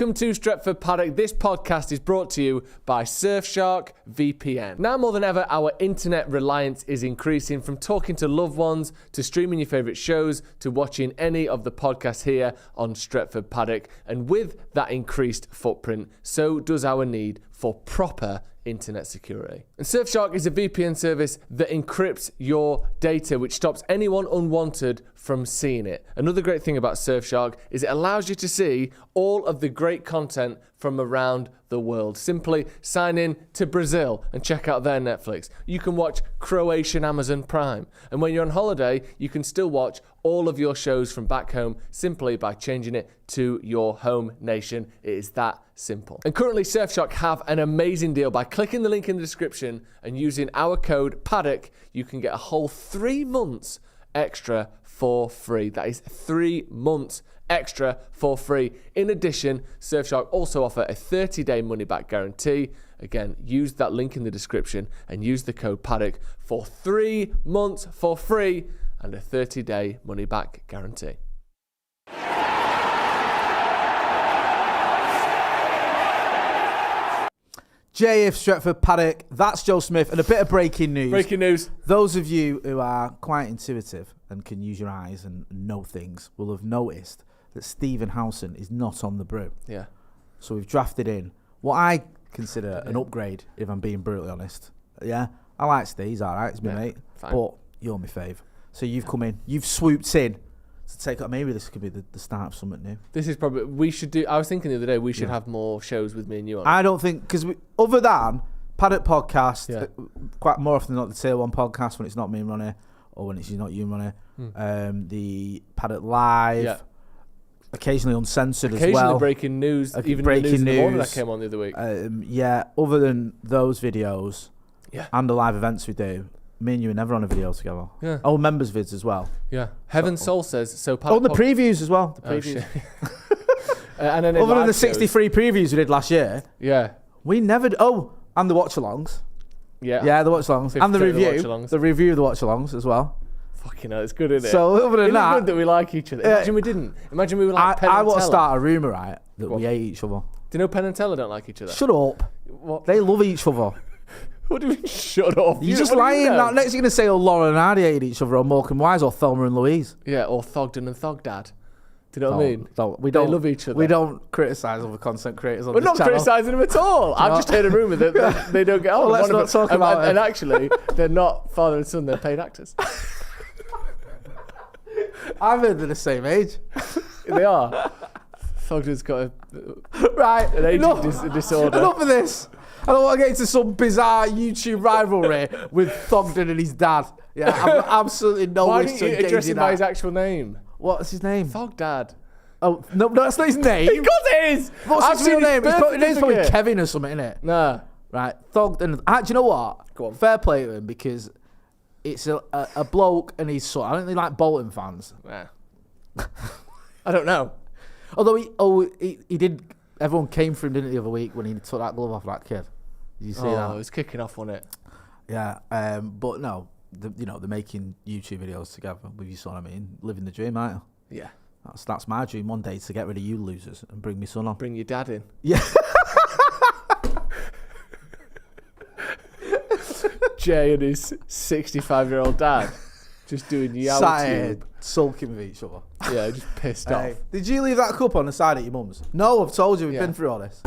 Welcome to Stretford Paddock. This podcast is brought to you by Surfshark VPN. Now more than ever, our internet reliance is increasing, from talking to loved ones to streaming your favourite shows to watching any of the podcasts here on Stretford Paddock. And with that increased footprint, so does our need for proper internet security. And Surfshark is a VPN service that encrypts your data, which stops anyone unwanted from seeing it. Another great thing about Surfshark is it allows you to see all of the great content from around the world. Simply sign in to Brazil and check out their Netflix. You can watch Croatian Amazon Prime. And when you're on holiday, you can still watch all of your shows from back home simply by changing it to your home nation. It is that simple. And currently Surfshark have an amazing deal. By clicking the link in the description and using our code Paddock, you can get a whole 3 months extra for free. That is 3 months extra for free. In addition, Surfshark also offer a 30-day money-back guarantee. Again, use that link in the description and use the code Paddock for 3 months for free and a 30-day money-back guarantee. JF Stretford Paddock, that's Joe Smith, and a bit of breaking news. Breaking news. Those of you who are quite intuitive and can use your eyes and know things will have noticed that Stephen Howson is not on the Brew. Yeah. So we've drafted in what I consider an upgrade, if I'm being brutally honest. Yeah, I like Steve, he's all right, he's my mate. Fine. But you're my fave. So you've come in, you've swooped in to take up. Maybe this could be the start of something new. This is probably, we should do, I was thinking the other day, we should have more shows with me and you on. I don't think, because other than Paddock podcast, quite more often than not the Tier 1 podcast when it's not me and Ronnie, or when it's not you and Ronnie, the Paddock Live, occasionally uncensored as well. Occasionally breaking news, even breaking news in the morning that came on the other week. Other than those videos and the live events we do, me and you are never on a video together. Yeah. Oh, members vids as well. Yeah. Heaven Soul says so. The previews as well. The previews. And then other than the 63 previews we did last year. Yeah. We never. And the watch-alongs. Yeah. Yeah, the watch-alongs and the review. The review of the watch-alongs as well. Fucking hell, it's good, isn't it? So other than that, good that we like each other. Imagine we didn't. Imagine we were like Penn and Teller. I want to start a rumour, right, that we hate each other. Do you know Penn and Teller don't like each other? Shut up. What? They love each other. What do you mean, shut up? You're just lying. Next you're going to say, Laura and Hardy hated each other, or Morecambe Wise, or Thelma and Louise. Yeah, or Thogden and Thogdad. Do you know what I mean? We don't love each other. We don't criticise other content creators on We're this not channel. criticising them at all. I've just heard a rumour that they don't get on. Well, let's not talk about it. And actually, they're not father and son, they're paid actors. I've heard they're the same age. They are. Thogden's got an aging disorder. Enough of this. I don't want to get into some bizarre YouTube rivalry with Thogden and his dad. Yeah, I'm absolutely no wish to engage in that. Why didn't you address him by his actual name? What's his name? Thogdad. Oh, no, that's not his name. Of course it is. What's his real name? His name's probably Kevin or something, isn't it? Nah. Right, Thogden. Do you know what? Go on. Fair play to him, because it's a bloke and his son. I don't think like Bolton fans. Nah. I don't know. Although he did. Everyone came for him, didn't it, the other week when he took that glove off that kid? Did you see that? Oh, it was kicking off, wasn't it? Yeah. But no, they're making YouTube videos together with your son. I mean, living the dream, aren't you? Yeah. That's my dream one day, to get rid of you losers and bring my son on. Bring your dad in. Yeah. Jay and his 65-year-old dad just doing YouTube. Sulking with each other. Yeah, just pissed off. Did you leave that cup on the side at your mum's? No, I've told you, we've been through all this.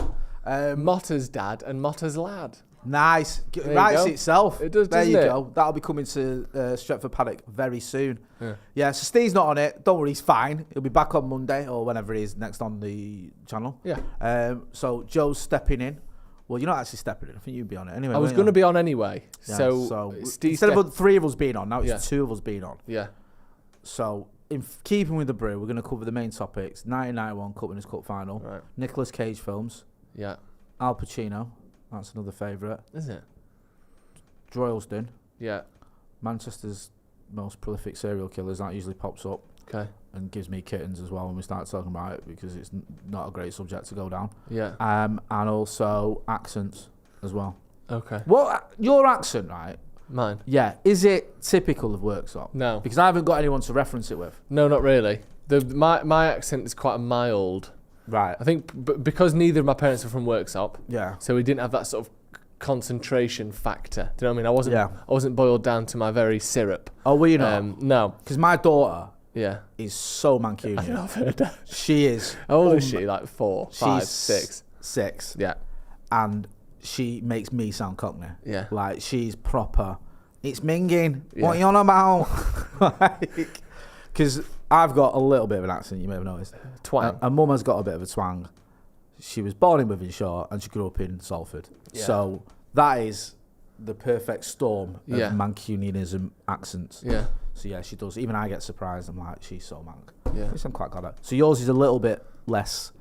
Motta's dad and Motta's lad. Nice. Writes itself. It does, there you it? go. That'll be coming to Stretford Paddock very soon. Yeah, so Steve's not on it. Don't worry, he's fine. He'll be back on Monday or whenever he is next on the channel. Yeah. So Joe's stepping in. Well, you're not actually stepping in. I think you'd be on it anyway. I was going to be on anyway. Yeah, so instead of 3 of us being on, now it's 2 of us being on. Yeah. So in keeping with the Brew, we're going to cover the main topics. 1991 Cup Winners' Cup final. Right. Nicolas Cage films. Yeah. Al Pacino. That's another favourite. Is it? Droylsden. Yeah. Manchester's most prolific serial killers. That usually pops up. Okay. And gives me kittens as well when we start talking about it, because it's not a great subject to go down. Yeah. And also accents as well. Okay. Well, your accent, right? Mine. Yeah. Is it typical of Worksop? No. Because I haven't got anyone to reference it with. No, not really. My accent is quite a mild Right. I think because neither of my parents are from Worksop, Yeah. so we didn't have that sort of concentration factor. Do you know what I mean? I wasn't boiled down to my very syrup. Oh, were you not? No. Because my daughter Yeah. is so Mancunian. I know, I've heard that. She is. How old is she? Like 4, 5, 6? 6. Yeah. And she makes me sound Cockney. Yeah. Like, she's proper. It's minging. Yeah. What are you on about? Because I've got a little bit of an accent, you may have noticed. Twang. And Mum has got a bit of a twang. She was born in Wythenshawe and she grew up in Salford. Yeah. So that is the perfect storm of Yeah. Mancunianism accents. Yeah. So yeah, she does. Even I get surprised. I'm like, she's so Manc. Yeah. Which I'm quite glad at. So yours is a little bit less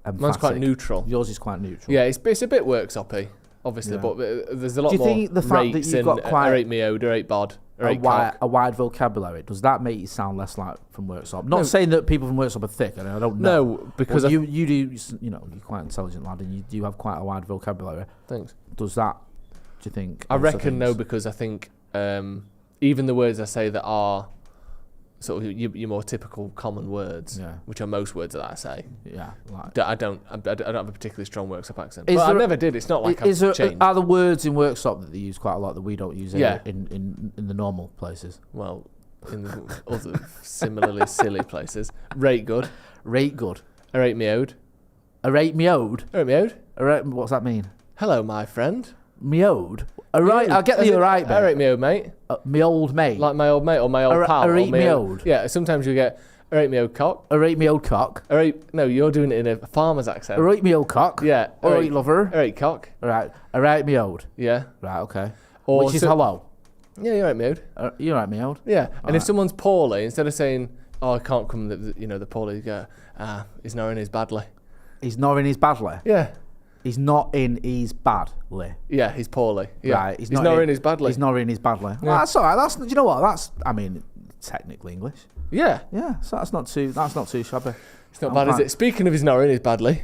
emphatic. Mine's quite neutral. Yours is quite neutral. Yeah, it's a bit Worksop-y, obviously, Yeah. but there's a lot Do you more think the fact that rates you've got and quite rate me ode, rate bod, rate cock. a wide vocabulary, does that make you sound less like from Worksop? Not saying that people from Worksop are thick, and I don't know. No, because you do, you know, you're quite an intelligent lad, and you do have quite a wide vocabulary. Thanks. Does that, do you think? I reckon no, because I think even the words I say that are sort of your more typical common words, Yeah. which are most words that I say. Yeah. Like, I don't have a particularly strong Worksop accent. But I never did. It's not like I've changed. Are the words in Worksop that they use quite a lot that we don't use Yeah. in the normal places? Well, in the other similarly silly places. Rate good. Rate good. I rate me ode. A rate me ode? I rate me ode. What's that mean? Hello, my friend. Me ode? Alright, I'll get the alright, mate. I rate me ode, mate. Me old mate. Like my old mate or my old pal. I rate me ode. Yeah, sometimes you get, I rate me old cock. I rate me old cock. No, you're doing it in a farmer's accent. I rate me old cock. Yeah. Alright, lover. I rate cock. Alright, I rate me ode. Yeah. Right, okay. Or which is hello. Yeah, you rate me ode. You rate me ode. Yeah, and if someone's poorly, instead of saying, oh, I can't come, the poorly, you go, he's not in his badly. He's not in his badly? Yeah. He's not in his badly. Yeah, he's poorly. Yeah. Right, he's not in his badly. He's not in his badly. Yeah. Well, that's all right. Do you know what? That's, I mean, technically English. Yeah. Yeah, so that's not too shabby. It's not bad, is it? Speaking of he's not in his badly.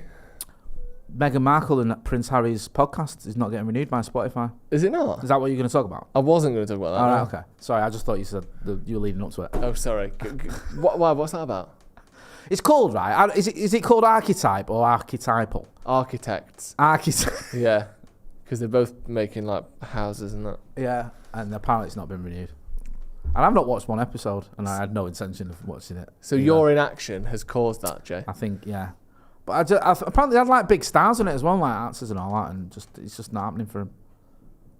Meghan Markle and Prince Harry's podcast is not getting renewed by Spotify. Is it not? Is that what you're going to talk about? I wasn't going to talk about that. All right, no. okay. Sorry, I just thought you said you were leading up to it. Oh, sorry. Why? What's that about? It's called, right? Is it called archetype or archetypal? Architects. Archetype. Yeah. Because they're both making like houses and that. Yeah, and apparently it's not been renewed. And I've not watched one episode, and I had no intention of watching it. So your inaction has caused that, Jay? I think, yeah. But apparently they had like big stars in it as well, like actors and all that, and it's just not happening for him,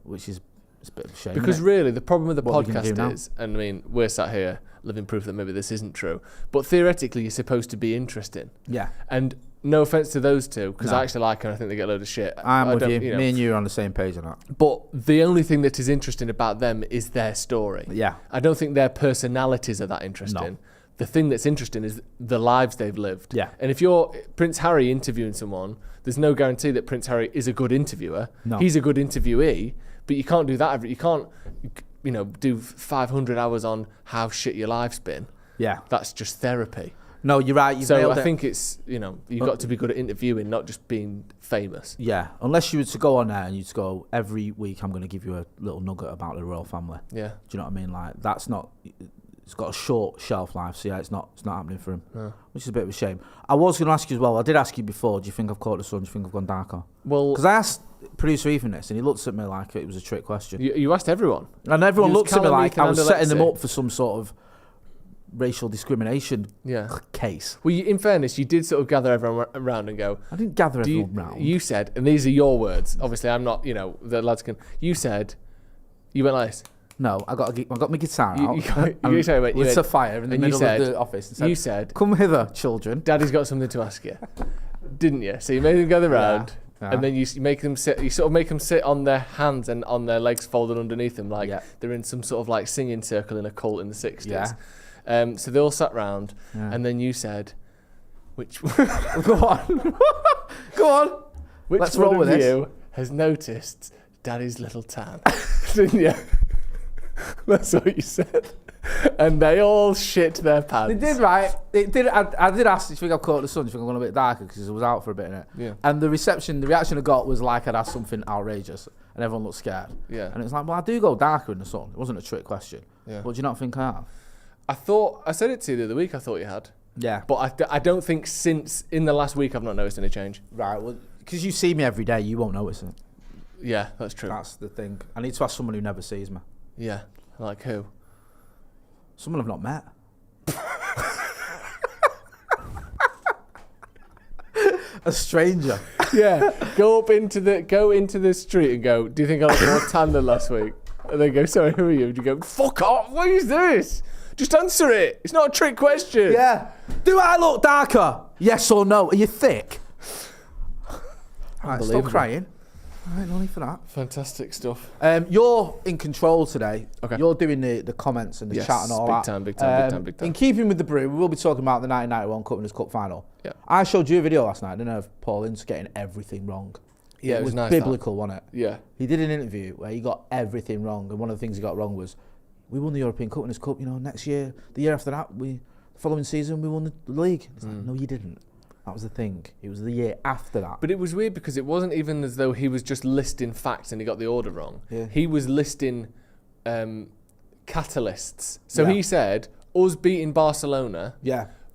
which is it's a bit of a shame. Because really, the problem with the What are we gonna do now? podcast is, and I mean, we're sat here living proof that maybe this isn't true, but theoretically you're supposed to be interesting. Yeah. And no offense to those two, because No. I actually like them. I think they get a load of shit. I'm I with don't- you. know. Me and you are on the same page on that. But the only thing that is interesting about them is their story. Yeah. I don't think their personalities are that interesting. No. The thing that's interesting is the lives they've lived. Yeah. And if you're Prince Harry interviewing someone, there's no guarantee that Prince Harry is a good interviewer. No. He's a good interviewee, but you can't do that. You can't, do 500 hours on how shit your life's been. Yeah. That's just therapy. No, you're right. You've So nailed I it. think it's, you've got to be good at interviewing, not just being famous. Yeah. Unless you were to go on there and you'd go, every week I'm going to give you a little nugget about the royal family. Yeah. Do you know what I mean? Like, that's not... It's got a short shelf life, so yeah, it's not happening for him, No. which is a bit of a shame. I was going to ask you as well. I did ask you before. Do you think I've caught the sun? Do you think I've gone darker? Well, Because I asked producer Ethan this, and he looked at me like it was a trick question. you asked everyone. And everyone It was looked at me Callum, like Ethan I was and setting them Alexi. up for some sort of racial discrimination Yeah. case. Well, in fairness, you did sort of gather everyone around and go, I didn't gather everyone round. you said, and these are your words. Obviously, I'm not, the lads can. You said, you went like this. No, I got my guitar out. You Lit a fire in the and you middle said- of the office. And said, You said, "Come hither, children." Daddy's got something to ask you. Didn't you? So you made them gather round. Yeah. And then you make them sit. You sort of make them sit on their hands and on their legs folded underneath them, like Yeah. they're in some sort of like singing circle in a cult in the '60s. Yeah. So they all sat round, Yeah. and then you said, "Which Go on, go on. which Let's one roll with of this. you has noticed Daddy's little tan?" Didn't you? That's what you said. And they all shit their pants. They did, right? It did. I did ask, do you think I've caught the sun? Do you think I'm going a bit darker? Because it was out for a bit, innit? Yeah. And the reaction I got was like I'd asked something outrageous, and everyone looked scared. Yeah. And it was like, well, I do go darker in the sun. It wasn't a trick question. Yeah. But do you not think I have? I said it to you the other week, I thought you had. Yeah. But I don't think since in the last week I've not noticed any change. Right. Well, because you see me every day, you won't notice it. Yeah, that's true. That's the thing. I need to ask someone who never sees me. Yeah. Like who? Someone I've not met. A stranger. Yeah. Go into the street and go, do you think I look more tan than last week? And then go, sorry, who are you? And you go, fuck off, what is this? Just answer it. It's not a trick question. Yeah. Do I look darker? Yes or no? Are you thick? Right, stop crying. All right, no need for that. Fantastic stuff. You're in control today. Okay. You're doing the comments and the chat and all that. Big time. In keeping with the Brew, we will be talking about the 1991 Cup Winners' Cup final. Yeah. I showed you a video last night, I don't know if Paul Ince getting everything wrong. Yeah, it was nice. Biblical, wasn't it? Yeah. He did an interview where he got everything wrong, and one of the things he got wrong was, we won the European Cup Winners' Cup, next year, the year after that, the following season, we won the league. It's like, no, you didn't. That was the thing. It was the year after that. But it was weird because it wasn't even as though he was just listing facts and he got the order wrong. Yeah. He was listing catalysts. So he said, us beating Barcelona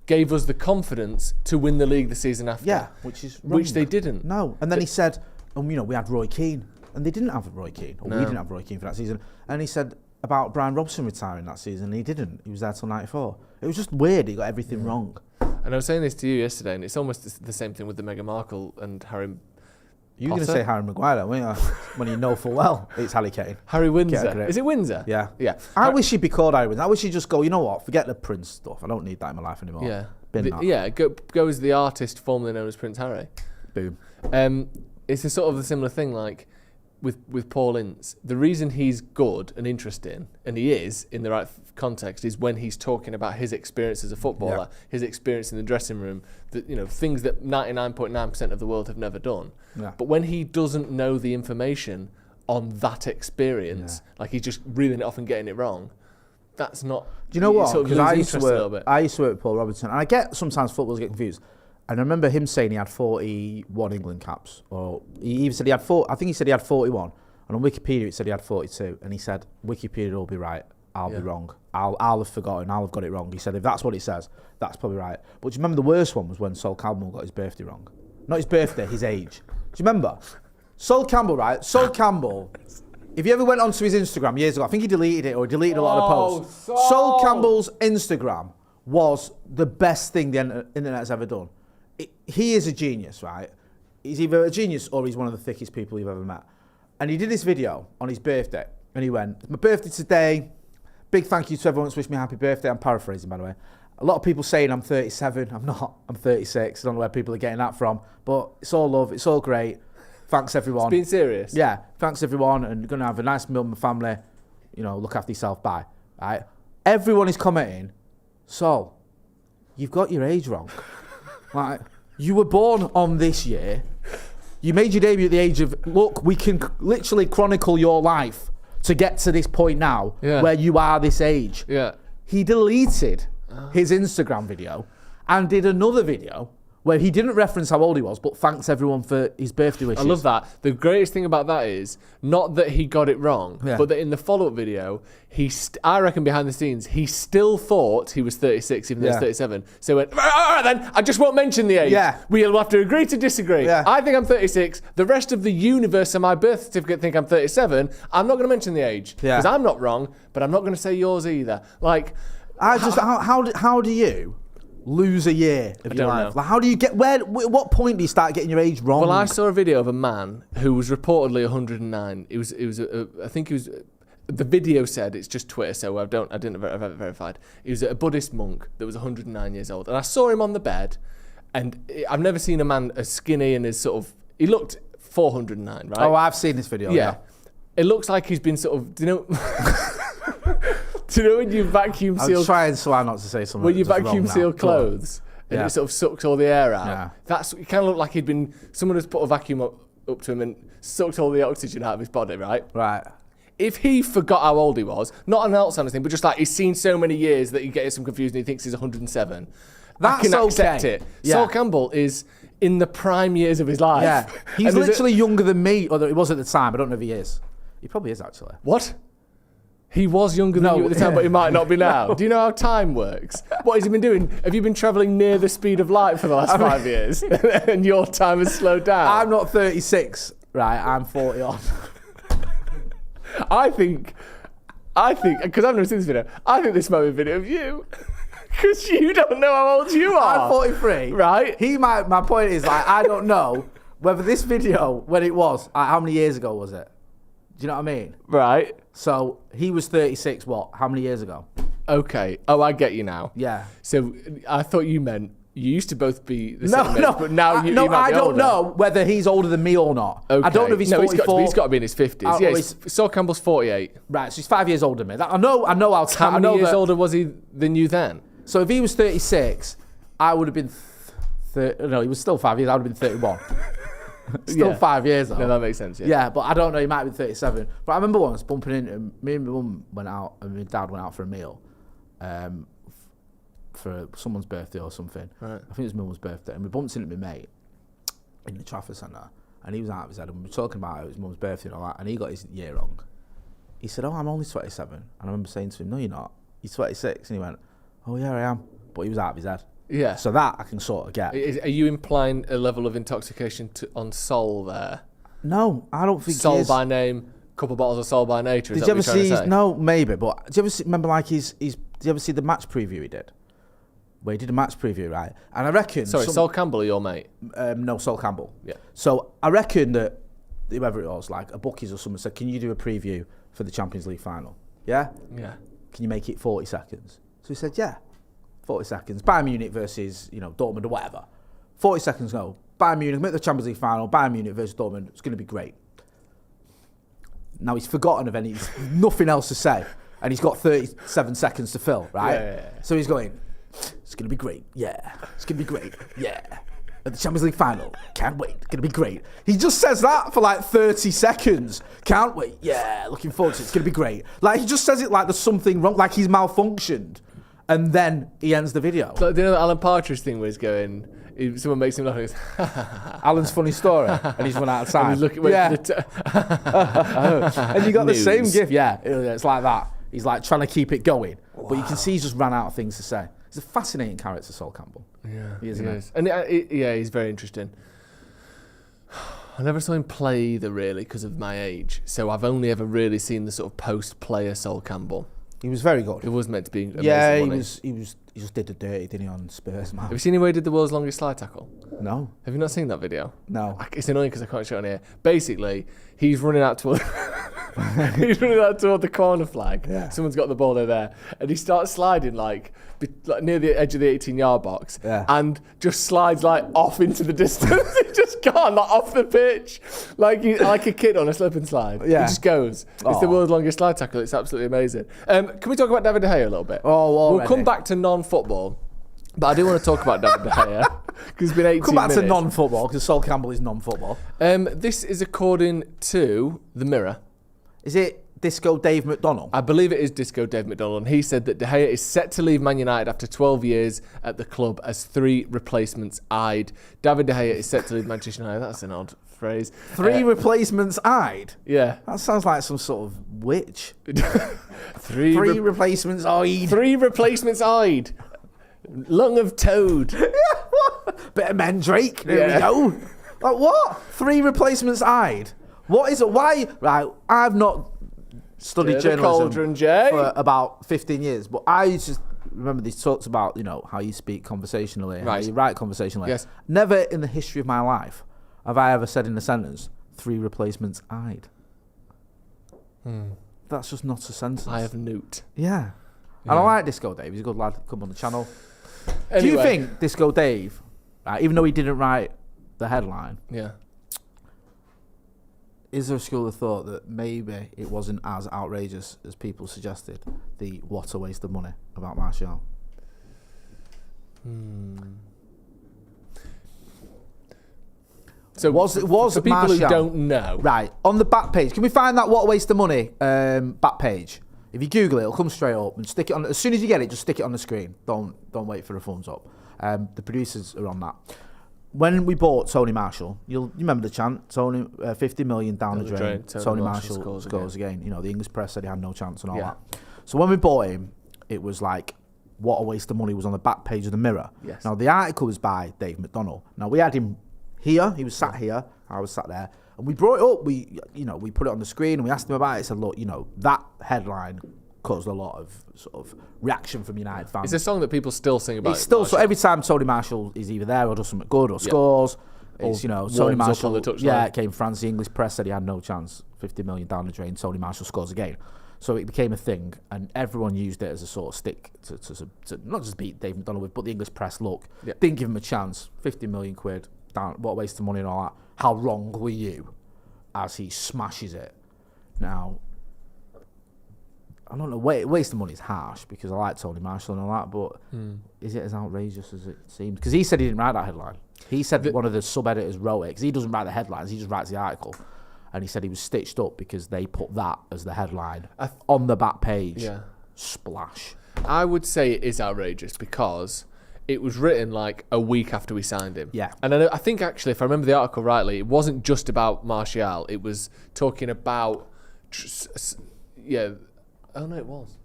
gave us the confidence to win the league the season after. Yeah, which they didn't. No. And then he said, we had Roy Keane. And they didn't have Roy Keane. Or we didn't have Roy Keane for that season. And he said about Brian Robson retiring that season. And he didn't. He was there till 94. It was just weird. He got everything wrong. And I was saying this to you yesterday, and it's almost the same thing with the Meghan Markle and Harry. You're going to say Harry Maguire, weren't you? When you know full well it's Harry Kane. Harry Windsor. Is it Windsor? Yeah. Yeah. I wish he'd be called Harry Windsor. I wish he'd just go, you know what, forget the Prince stuff. I don't need that in my life anymore. Yeah. Go as the artist formerly known as Prince Harry. Boom. It's a sort of a similar thing, like with Paul Ince. The reason he's good and interesting, and he is in the right context, is when he's talking about his experience as a footballer, his experience in the dressing room, things that 99.9% of the world have never done. Yeah. But when he doesn't know the information on that experience, like he's just reeling it off and getting it wrong, that's not. Do you know what? Because I used to work with Paul Robinson, and I get sometimes footballers get confused. And I remember him saying he had 41 England caps, or he even said he had 4. I think he said he had 41. And on Wikipedia it said he had 42. And he said Wikipedia will be right. I'll be wrong. I'll have forgotten. I'll have got it wrong. He said if that's what it says, that's probably right. But do you remember the worst one was when Sol Campbell got his birthday wrong? Not his birthday, his age. Do you remember? Sol Campbell, right? Sol Campbell. If you ever went onto his Instagram years ago, I think he deleted it or deleted a lot of the posts. Sol Campbell's Instagram was the best thing the internet's ever done. He is a genius, right? He's either a genius or he's one of the thickest people you've ever met. And he did this video on his birthday, and he went, "It's my birthday today. Big thank you to everyone that's wished me a happy birthday." I'm paraphrasing, by the way. A lot of people saying I'm 37. I'm not. I'm 36. I don't know where people are getting that from. But it's all love. It's all great. Thanks, everyone. It's being serious. Yeah. Thanks, everyone. And going to have a nice meal with my family. Look after yourself. Bye. Right? Everyone is commenting, "Sol, you've got your age wrong." Like, you were born on this year. You made your debut at the age of, look, we can literally chronicle your life to get to this point now where you are this age. Yeah. He deleted his Instagram video and did another video where he didn't reference how old he was, but thanks everyone for his birthday wishes. I love that. The greatest thing about that is not that he got it wrong, but that in the follow-up video, I reckon behind the scenes, he still thought he was 36, even though he's 37. So he went, all right then, I just won't mention the age. Yeah. We'll have to agree to disagree. Yeah. I think I'm 36. The rest of the universe and my birth certificate think I'm 37. I'm not going to mention the age because I'm not wrong, but I'm not going to say yours either. Like, how do you lose a year of your life? Like, how do you get what point do you start getting your age wrong? Well, I saw a video of a man who was reportedly 109. I think he was. The video said it's just Twitter, so I didn't have it verified. He was a Buddhist monk that was 109 years old, and I saw him on the bed, and I've never seen a man as skinny and as sort of. He looked 409, right? Oh, I've seen this video. Yeah. It looks like he's been sort of. Do you know when you vacuum seal? I'm trying so hard not to say something. When you vacuum seal clothes and it sort of sucks all the air out. Yeah. It kind of looked like someone has put a vacuum up to him and sucked all the oxygen out of his body, right? Right. If he forgot how old he was, not an Alzheimer's thing, but just like he's seen so many years that he gets some confusion and he thinks he's 107. I can accept it. Yeah. Sol Campbell is in the prime years of his life. Yeah. He's literally younger than me, or he was at the time. I don't know if he is. He probably is, actually. What? He was younger than you at the time, but he might not be now. Do you know how time works? What has he been doing? Have you been travelling near the speed of light for the last 5 years? And your time has slowed down? I'm not 36, right? I'm 40 on. I think, because I've never seen this video, I think this might be a video of you. Because you don't know how old you are. I'm 43. Right? My point is, like, I don't know whether this video, when it was, how many years ago was it? Do you know what I mean? Right. So he was 36, how many years ago? Okay. Oh, I get you now. Yeah. So I thought you meant you used to both be the same age, but now you might I be don't older. know whether he's older than me or not. Okay. I don't know if he's 44. He's got to be in his 50s. Sol Campbell's 48. Right, so he's 5 years older than me. I know How many years older was he than you then? So if he was 36, I would have been... No, he was still 5 years. I would have been 31. Still 5 years though. No, that makes sense. Yeah, but I don't know. He might be 37. But I remember once bumping into me and my mum went out, and my dad went out for a meal, for someone's birthday or something. Right. I think it was my mum's birthday, and we bumped into my mate in the Trafford Centre, and he was out of his head, and we were talking about his mum's birthday and all that, and he got his year wrong. He said, "Oh, I'm only 27," and I remember saying to him, "No, you're not. You're 26," and he went, "Oh yeah, I am," but he was out of his head. Yeah. So that I can sort of get. Are you implying a level of intoxication on Sol there? No, I don't think Sol he is. by name, couple bottles of Sol by nature. Did you ever see? No, maybe. But did you ever remember like his? Did you ever see the match preview he did? Where he did a match preview, right? And I reckon. Sorry, Sol Campbell or your mate? No, Sol Campbell. Yeah. So I reckon that whoever it was, like a bookies or someone said, "Can you do a preview for the Champions League final?" Yeah. Yeah. Can you make it 40 seconds? So he said, "Yeah." 40 seconds. Bayern Munich versus, Dortmund or whatever. 40 seconds go. Bayern Munich make the Champions League final. Bayern Munich versus Dortmund. It's going to be great. Now he's forgotten of nothing else to say, and he's got 37 seconds to fill. Right. Yeah. So he's going. It's going to be great. Yeah. It's going to be great. Yeah. At the Champions League final. Can't wait. It's going to be great. He just says that for like 30 seconds. Can't wait. Yeah. Looking forward to it. It's going to be great. Like he just says it like there's something wrong. Like he's malfunctioned. And then he ends the video. So, do you know the Alan Partridge thing where he's going, someone makes him laugh and he goes, Alan's funny story, and he's run out of time. And, and you got the same gif. Yeah, it's like that. He's like trying to keep it going. Wow. But you can see he's just ran out of things to say. He's a fascinating character, Sol Campbell. Yeah, he is. And he's very interesting. I never saw him play either, really, because of my age. So I've only ever really seen the sort of post-player Sol Campbell. He was very good. It was meant to be amazing. Yeah, he just did the dirty, didn't he, on Spurs, man. Have you seen him where he did the world's longest slide tackle? No. Have you not seen that video? No. It's annoying because I can't show it on here. Basically, he's running out toward the corner flag. Yeah. Someone's got the ball there, and he starts sliding like near the edge of the 18-yard box, and just slides like off into the distance. He just gone like off the pitch, like a kid on a slip and slide. Yeah. He just goes. It's the world's longest slide tackle. It's absolutely amazing. Can we talk about David De Gea a little bit? We'll come back to non-football, but I do want to talk about David De Gea because it's been 18 minutes. Come back to non-football because Sol Campbell is non-football. This is according to The Mirror. Is it Disco Dave McDonnell? I believe it is Disco Dave McDonnell, and he said that De Gea is set to leave Man United after 12 years at the club as 3 replacements eyed. David De Gea is set to leave Manchester United. That's an odd phrase. 3 replacements eyed? Yeah. That sounds like some sort of witch. 3 replacements eyed. 3 replacements eyed. Lung of toad. Bit of Mandrake. There we go. Like what? 3 replacements eyed. What is it? Why? Right, I've not studied journalism for about 15 years, but I used to remember these talks about, how you speak conversationally, how you write conversationally. Yes. Never in the history of my life have I ever said in a sentence, 3 replacements eyed. That's just not a sentence. I have newt. Yeah. And I like Disco Dave. He's a good lad. Come on the channel. Anyway. Do you think Disco Dave, even though he didn't write the headline, is there a school of thought that maybe it wasn't as outrageous as people suggested, the what a waste of money about Martial? So was for people Martial, who don't know, right, on the back page, can we find that what a waste of money back page? If you Google it, it'll come straight up and stick it on. As soon as you get it, just stick it on the screen. Don't wait for a thumbs up. The producers are on that. when we bought Tony Marshall, you remember the chant, Tony 50 million down the drain, Tony Marshall scores again. You know, the English press said he had no chance and all that. So when we bought him, it was like, what a waste of money was on the back page of the Mirror. Yes. Now, the article was by Dave McDonnell. Now, we had him here. He was sat here. I was sat there. And we brought it up. We put it on the screen and we asked him about it. He said, look, that headline caused a lot of sort of reaction from United fans. It's a song that people still sing about. It's still, so every time Tony Marshall is either there or does something good or scores, it's, Tony Marshall, it came France, the English press said he had no chance. 50 million down the drain, Tony Marshall scores again. So it became a thing, and everyone used it as a sort of stick to not just beat Dave McDonnell with, but the English press, didn't give him a chance. 50 million quid, down, what a waste of money and all that. How wrong were you? As he smashes it. Now, I don't know, waste of money is harsh, because I like Tony Marshall and all that, but is it as outrageous as it seems? Because he said he didn't write that headline. He said that one of the sub-editors wrote it, because he doesn't write the headlines, he just writes the article. And he said he was stitched up because they put that as the headline on the back page. Yeah. Splash. I would say it is outrageous because it was written like a week after we signed him. Yeah. And I think actually, if I remember the article rightly, it wasn't just about Martial. It was talking about, Oh no, it was.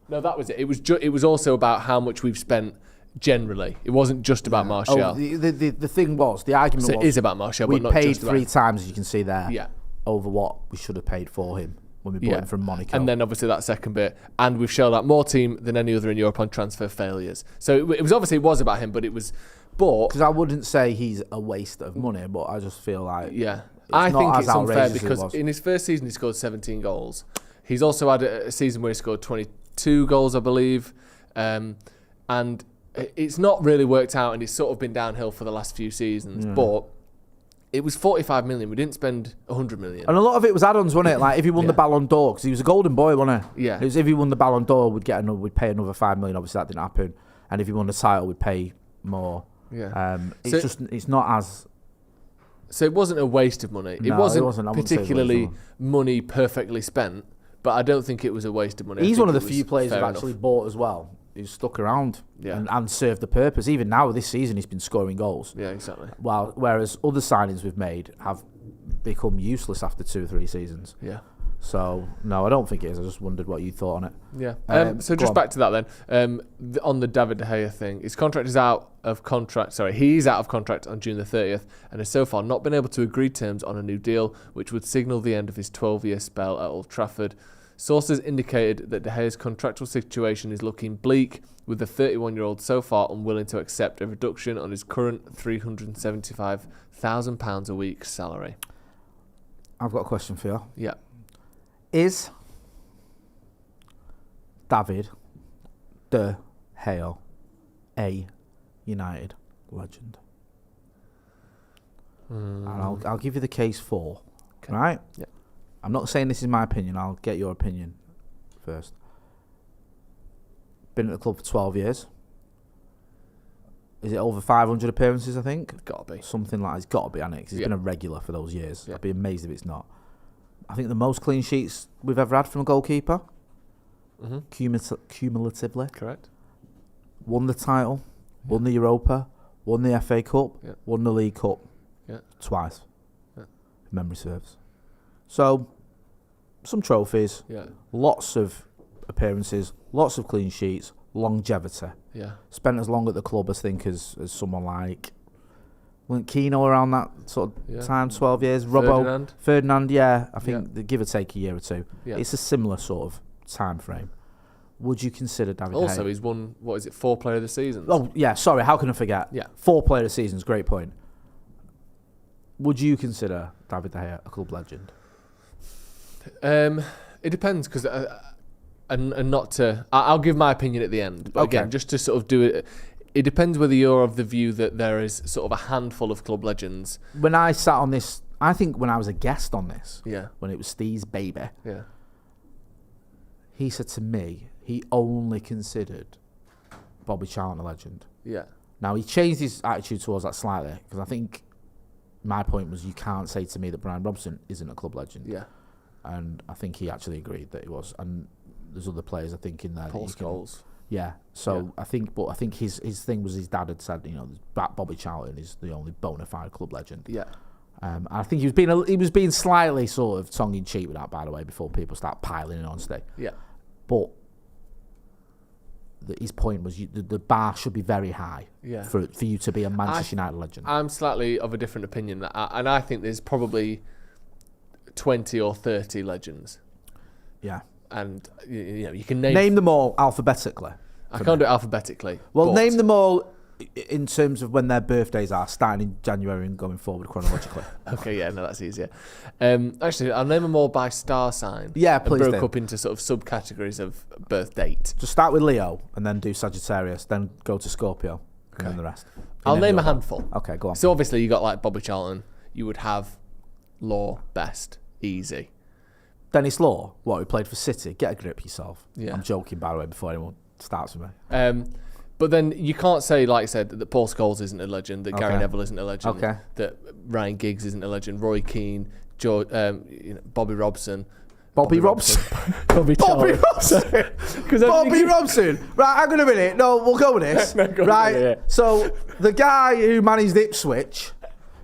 No, that was it. It was also about how much we've spent generally. It wasn't just about Martial. Oh, the thing was, the argument was, it is about Martial, but not paid just about 3 times, as you can see there. Yeah. Over what we should have paid for him when we bought him from Monaco. And then obviously that second bit, and we've shelled out more team than any other in Europe on transfer failures. So it was about him, but it was, because I wouldn't say he's a waste of money, but I just feel like I think it's unfair because in his first season he scored 17 goals. He's also had a season where he scored 22 goals, I believe, and it's not really worked out, and it's sort of been downhill for the last few seasons, but it was 45 million. We didn't spend 100 million. And a lot of it was add-ons, wasn't it? Like if he won the Ballon d'Or, because he was a golden boy, wasn't he? Yeah. It was, if he won the Ballon d'Or, we'd pay another 5 million. Obviously, that didn't happen. And if he won the title, we'd pay more. Yeah. It's not as. So it wasn't a waste of money. It wasn't particularly money perfectly spent, but I don't think it was a waste of money. He's one of the few players who've actually bought as well. He's stuck around and served the purpose. Even now, this season, he's been scoring goals. Yeah, exactly. Whereas other signings we've made have become useless after 2 or 3 seasons. Yeah. So, no, I don't think it is. I just wondered what you thought on it. Yeah. So just back to that then. On the David De Gea thing, his contract is out of contract. Sorry, he's out of contract on June the 30th and has so far not been able to agree terms on a new deal, which would signal the end of his 12-year spell at Old Trafford. Sources indicated that De Gea's contractual situation is looking bleak, with the 31-year-old so far unwilling to accept a reduction on his current £375,000 a week salary. I've got a question for you. Yeah. Is David De Gea a United legend? And I'll give you the case for. Okay. Right? Yeah. I'm not saying this is my opinion. I'll get your opinion first. Been at the club for 12 years. Is it over 500 appearances, I think? It's got to be. Something like that. It's got to be, hasn't it? Because he's been a regular for those years. Yeah. I'd be amazed if it's not. I think the most clean sheets we've ever had from a goalkeeper. Cumulatively. Correct. Won the title. Won the Europa. Won the FA Cup. Yeah. Won the League Cup. Yeah. Twice. Yeah. If memory serves. So, some trophies. Yeah. Lots of appearances. Lots of clean sheets. Longevity. Yeah. Spent as long at the club, I think, as someone like Keno around that sort of time, 12 years. Ferdinand, yeah. I think they give or take a year or two. Yeah. It's a similar sort of time frame. Would you consider David De Gea? Also, he's won, 4 Player of the Season? Oh, yeah, sorry, how can I forget? Yeah. 4 Player of the Seasons, great point. Would you consider David De Gea a club legend? It depends, because and not to... I'll give my opinion at the end. But again, just to sort of do it... It depends whether you're of the view that there is sort of a handful of club legends. When I sat on this... I think when I was a guest on this, when it was Steve's baby, he said to me he only considered Bobby Charlton a legend. Yeah. Now, he changed his attitude towards that slightly, because I think my point was you can't say to me that Brian Robson isn't a club legend. Yeah. And I think he actually agreed that he was. And there's other players, I think, in there. Paul Scholes. Yeah. So I think his thing was his dad had said, that Bobby Charlton is the only bona fide club legend. Yeah. I think he was being slightly sort of tongue in cheek with that, by the way, before people start piling in on Steve. Yeah. But his point was the bar should be very high. Yeah. For you to be a Manchester United legend. I'm slightly of a different opinion, and I think there's probably 20 or 30 legends. Yeah. And you can name them all alphabetically. I can't do it alphabetically. Well, name them all in terms of when their birthdays are, starting in January and going forward chronologically. Okay, yeah, no, that's easier. Actually, I'll name them all by star sign. Yeah, please and broke up into sort of subcategories of birth date. Just start with Leo and then do Sagittarius, then go to Scorpio, and then the rest. I'll name a handful. Okay, go on. So obviously you got like Bobby Charlton. You would have Law, Best, easy. Dennis Law, who played for City. Get a grip yourself. Yeah. I'm joking, by the way, before anyone starts with me. But then you can't say, like I said, that Paul Scholes isn't a legend, that Gary Neville isn't a legend, that Ryan Giggs isn't a legend, Roy Keane, Bobby Robson. Bobby Robson? Bobby Robson? Bobby Robson? Right, hang on a minute. No, we'll go with this. Right, so the guy who managed Ipswich,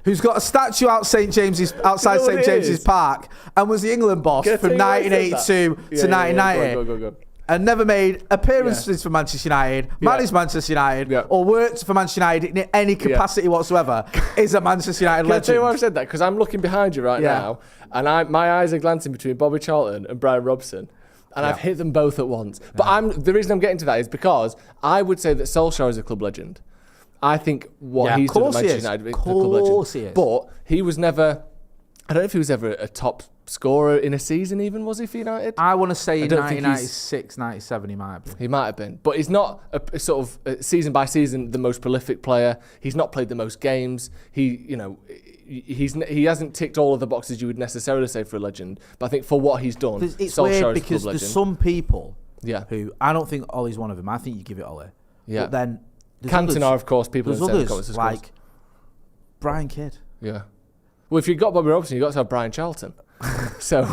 who's got a statue outside St James's Park, and was the England boss from 1982 to 1990. Go. And never made appearances for Manchester United, managed Manchester United, or worked for Manchester United in any capacity whatsoever, is a Manchester United legend. Can I tell you why I've said that? Because I'm looking behind you right now, and my eyes are glancing between Bobby Charlton and Brian Robson, and I've hit them both at once. But the reason I'm getting to that is because I would say that Solskjaer is a club legend. I think what he's done at Manchester United is a club legend. But he was never... I don't know if he was ever a top scorer in a season even, was he, for United? I want to say in 1996, 97 he might have been. He might have been. But he's not a sort of season by season the most prolific player. He's not played the most games. He hasn't ticked all of the boxes you would necessarily say for a legend. But I think for what he's done, it's Solskjaer weird is a club legend. because there's some people who, I don't think Ollie's one of them. I think you give it Ollie. Yeah. But then Cantona, of course, people there's others like Brian Kidd. Yeah. Well, if you've got Bobby Robson, you've got to have Brian Charlton. so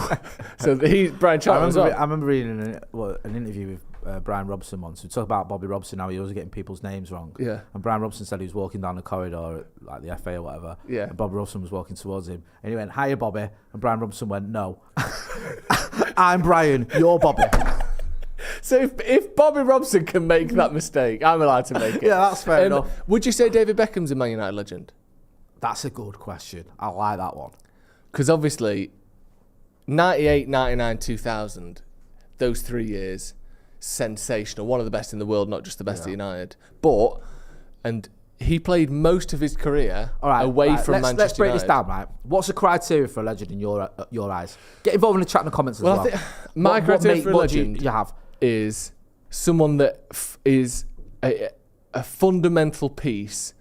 he's Brian Charlton as well. I remember reading an interview with Brian Robson once. We talk about Bobby Robson, how he was getting people's names wrong. Yeah. And Brian Robson said he was walking down the corridor at like the FA or whatever. Yeah. And Bobby Robson was walking towards him. And he went, "Hiya, Bobby." And Brian Robson went, "No. I'm Brian, you're Bobby." So if Bobby Robson can make that mistake, I'm allowed to make it. Yeah, that's fair enough. Would you say David Beckham's a Man United legend? That's a good question. I like that one. Because obviously, 98, 99, 2000, those 3 years, sensational. One of the best in the world, not just the best at United. And he played most of his career away from Manchester United. Let's break this down, right? What's the criteria for a legend in your eyes? Get involved in the chat and the comments as well. I think my criteria for a legend you have is someone that is a fundamental piece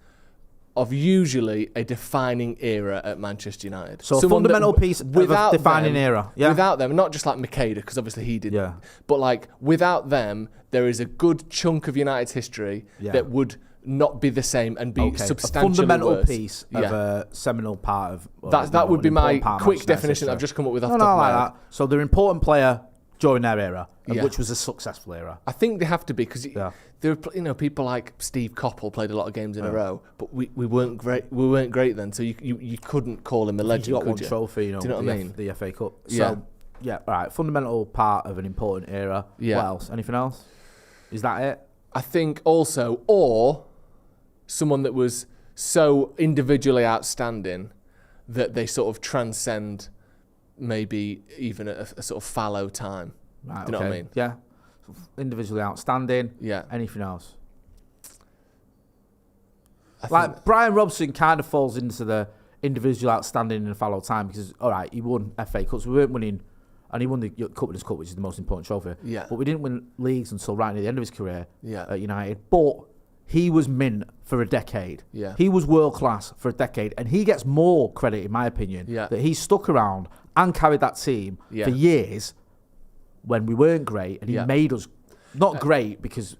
of usually a defining era at Manchester United. So someone a fundamental piece of a defining era. Yeah. Without them, not just like Makeda, because obviously he didn't. Yeah. But like without them, there is a good chunk of United's history that would not be the same and be substantially a fundamental worse. Piece of a seminal part of... that would be my quick definition that I've just come up with off the top of my head. So they're an important player during their era, which was a successful era. I think they have to be, because there are people like Steve Coppell played a lot of games in a row, but we weren't great. We weren't great then, so you couldn't call him a legend. You got one trophy, do you know what I mean? The FA Cup. So all right, fundamental part of an important era. Yeah. What else? Anything else? Is that it? I think also, or someone that was so individually outstanding that they sort of transcend maybe even a sort of fallow time. Right, do you know what I mean? Yeah. Individually outstanding. Yeah. Anything else? Like Brian Robson kind of falls into the individual outstanding in a fallow time because, all right, he won FA Cups. We weren't winning, and he won the Cup, which is the most important trophy. Yeah. But we didn't win leagues until right near the end of his career at United. But he was mint for a decade. Yeah. He was world class for a decade, and he gets more credit, in my opinion, that he stuck around and carried that team for years when we weren't great, and he made us not great because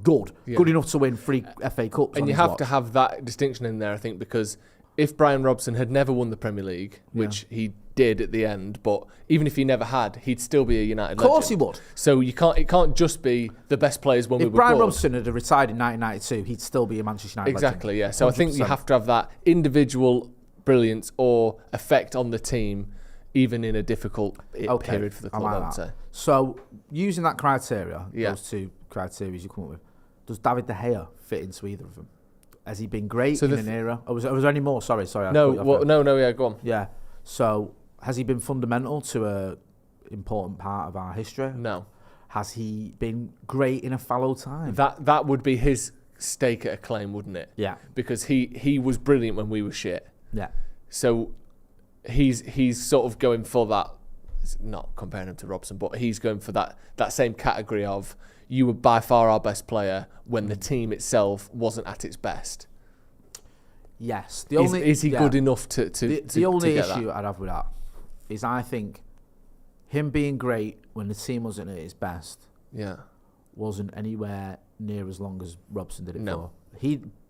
good enough to win 3 FA Cups. And you have to have that distinction in there, I think, because if Brian Robson had never won the Premier League, which he did at the end, but even if he never had, he'd still be a United legend. Of course he would. So it can't just be the best players when we were Brian good. Robson had retired in 1992, he'd still be a Manchester United Exactly, legend. yeah. So 100%. I think you have to have that individual brilliance or effect on the team, even in a difficult period for the club, I would say. So, using that criteria, those two criteria you come up with, does David De Gea fit into either of them? Has he been great in an era? Or was there any more? Sorry. No, go on. Yeah. So, has he been fundamental to a important part of our history? No. Has he been great in a fallow time? That would be his stake at a claim, wouldn't it? Yeah. Because he was brilliant when we were shit. Yeah. So he's sort of going for that, not comparing him to Robson, but he's going for that same category of, you were by far our best player when the team itself wasn't at its best. Yes. Is he good enough to the only get issue that? I'd have with that is, I think him being great when the team wasn't at its best wasn't anywhere near as long as Robson did it for.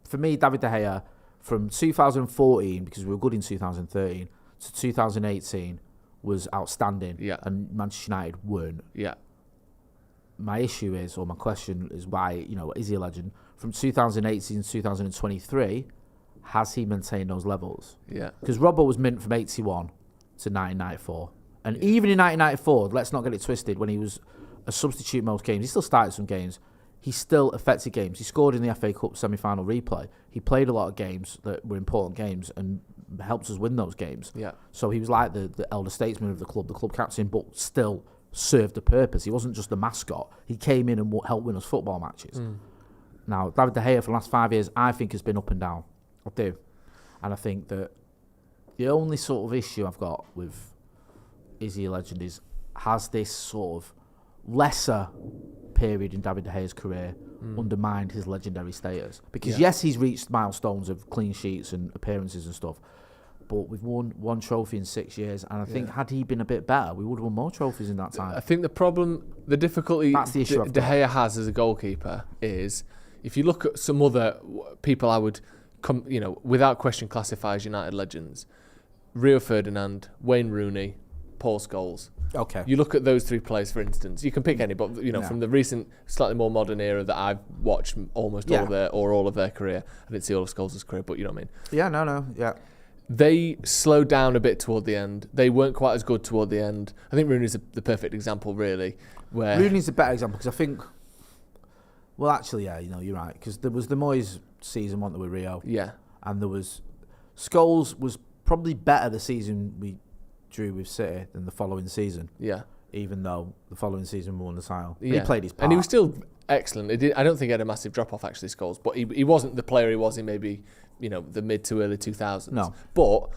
For me, David De Gea, from 2014, because we were good in 2013, to 2018 was outstanding, and Manchester United weren't. Yeah. My issue is, or my question is, why, is he a legend? From 2018 to 2023, has he maintained those levels? Yeah. Because Robbo was mint from 81 to 1994. And even in 1994, let's not get it twisted, when he was a substitute most games, he still started some games. He still affected games. He scored in the FA Cup semi-final replay. He played a lot of games that were important games and helped us win those games. Yeah. So he was like the elder statesman of the club captain, but still served a purpose. He wasn't just a mascot. He came in and helped win us football matches. Now, David De Gea for the last 5 years, I think, has been up and down. I do. And I think that the only sort of issue I've got with is he a legend is, has this sort of lesser period in David De Gea's career undermined his legendary status? Because yes, he's reached milestones of clean sheets and appearances and stuff, but we've won one trophy in 6 years, and I think had he been a bit better, we would have won more trophies in that time. I think the difficulty That's the issue De Gea has as a goalkeeper is, if you look at some other people I would without question classify as United legends, Rio Ferdinand, Wayne Rooney, Paul Scholes. Okay. You look at those three players, for instance. You can pick any, but from the recent, slightly more modern era that I've watched almost all of their career. I didn't see all of Scholes' career, but you know what I mean. Yeah, no, yeah. They slowed down a bit toward the end. They weren't quite as good toward the end. I think Rooney's the perfect example, really. Where Rooney's a better example, because I think, well, actually, yeah, you're right, because there was the Moyes season, wasn't there, with Rio? Yeah. And there was Scholes was probably better the season we drew with City than the following season. Yeah. Even though the following season we won the title. Yeah. He played his part. And he was still excellent. I don't think he had a massive drop-off, actually, Scholes, but he wasn't the player he was in maybe, the mid to early 2000s. No. But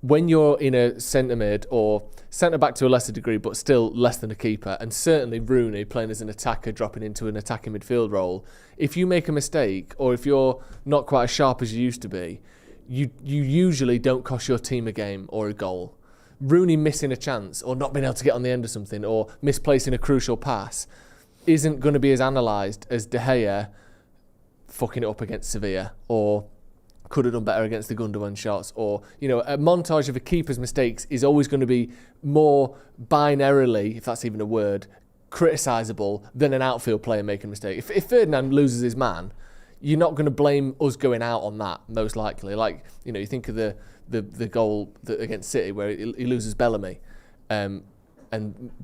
when you're in a centre mid or centre back to a lesser degree, but still less than a keeper, and certainly Rooney playing as an attacker, dropping into an attacking midfield role, if you make a mistake or if you're not quite as sharp as you used to be, you usually don't cost your team a game or a goal. Rooney missing a chance or not being able to get on the end of something or misplacing a crucial pass isn't going to be as analysed as De Gea fucking it up against Sevilla or could have done better against the Gundogan shots, or a montage of a keeper's mistakes is always going to be more binarily, if that's even a word, criticisable than an outfield player making a mistake. If Ferdinand loses his man, you're not going to blame us going out on that, most likely. Like, you think of the goal against City where he loses Bellamy and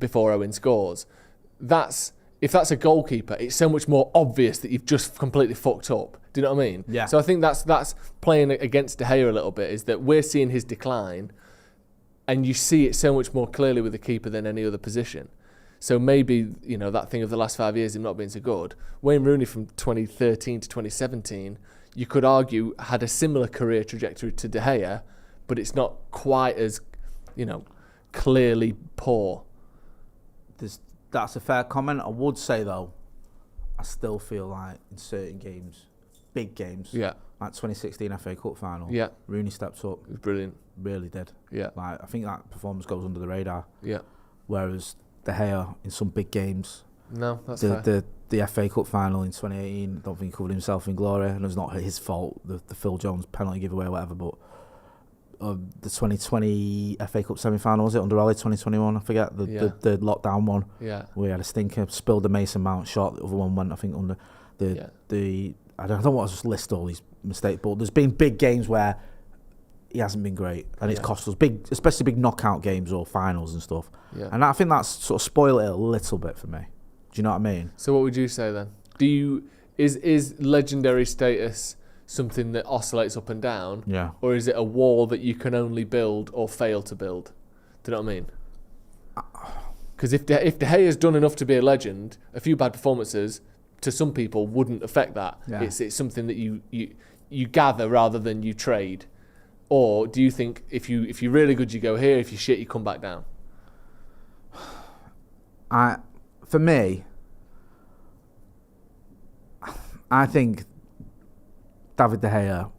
before Owen scores. If that's a goalkeeper, it's so much more obvious that you've just completely fucked up. Do you know what I mean? Yeah. So I think that's playing against De Gea a little bit, is that we're seeing his decline and you see it so much more clearly with the keeper than any other position. So maybe, that thing of the last 5 years, him not being so good. Wayne Rooney from 2013 to 2017, you could argue, had a similar career trajectory to De Gea, but it's not quite as, clearly poor. That's a fair comment. I would say, though, I still feel like in certain games, big games, like 2016 FA Cup final, Rooney stepped up. It was brilliant. Really did. Yeah. Like, I think that performance goes under the radar. Yeah. Whereas De Gea in some big games, no, that's fair. The FA Cup final in 2018, I don't think he covered himself in glory, and it was not his fault, the Phil Jones penalty giveaway or whatever, but the 2020 FA Cup semi-final, was it, under Ollie, 2021, I forget, the lockdown one. Yeah. We had a stinker, spilled the Mason Mount shot, the other one went, I think, under the I don't want to just list all these mistakes, but there's been big games where he hasn't been great, and it's cost us especially big knockout games or finals and stuff. Yeah. And I think that's sort of spoiled it a little bit for me. Do you know what I mean? So what would you say then? Is legendary status something that oscillates up and down? Yeah. Or is it a wall that you can only build or fail to build? Do you know what I mean? Because if De Gea's done enough to be a legend, a few bad performances to some people wouldn't affect that. Yeah. It's something that you gather rather than you trade. Or do you think if you're really good you go here, if you're shit you come back down? For me, I think David De Gea,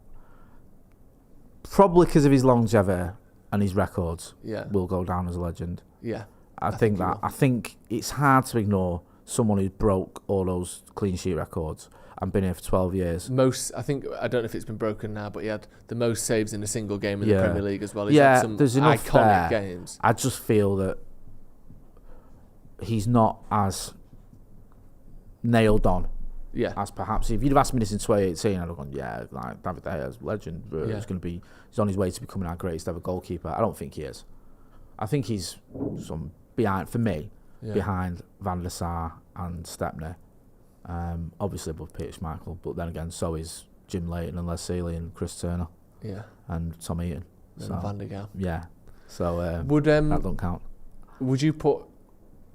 probably because of his longevity and his records, will go down as a legend. Yeah, I think it's hard to ignore someone who broke all those clean sheet records and been here for 12 years. I don't know if it's been broken now, but he had the most saves in a single game in the Premier League as well. He's had some there's enough iconic games. I just feel that he's not as nailed on. Yeah, as perhaps if you'd have asked me this in 2018, I'd have gone, like David De Gea's legend. He's on his way to becoming our greatest ever goalkeeper. I don't think he is. I think he's behind Van der Sar and Stepney. Obviously above Peter Schmeichel, but then again, so is Jim Leighton and Les Sealey and Chris Turner. Yeah, and Tom Eaton. And Van der Gaal. Yeah, so that don't count. Would you put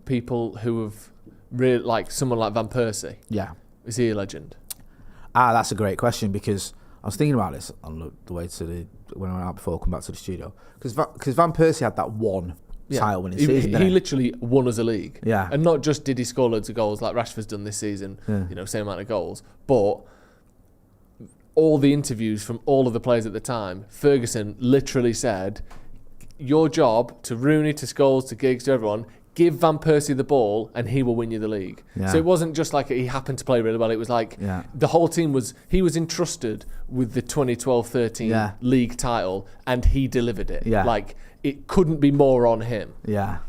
people who have really, like someone like Van Persie? Yeah. Is he a legend? That's a great question, because I was thinking about this on the way to when I went out before I come back to the studio. Because Van Persie had that one title winning season. He literally won us a league. Yeah. And not just did he score loads of goals like Rashford's done this season, same amount of goals, but all the interviews from all of the players at the time, Ferguson literally said, your job, to Rooney, to Scholes, to Giggs, to everyone, give Van Persie the ball and he will win you the league. Yeah. So it wasn't just like he happened to play really well. It was like the whole team he was entrusted with the 2012-13 league title and he delivered it. Yeah. Like it couldn't be more on him. Yeah.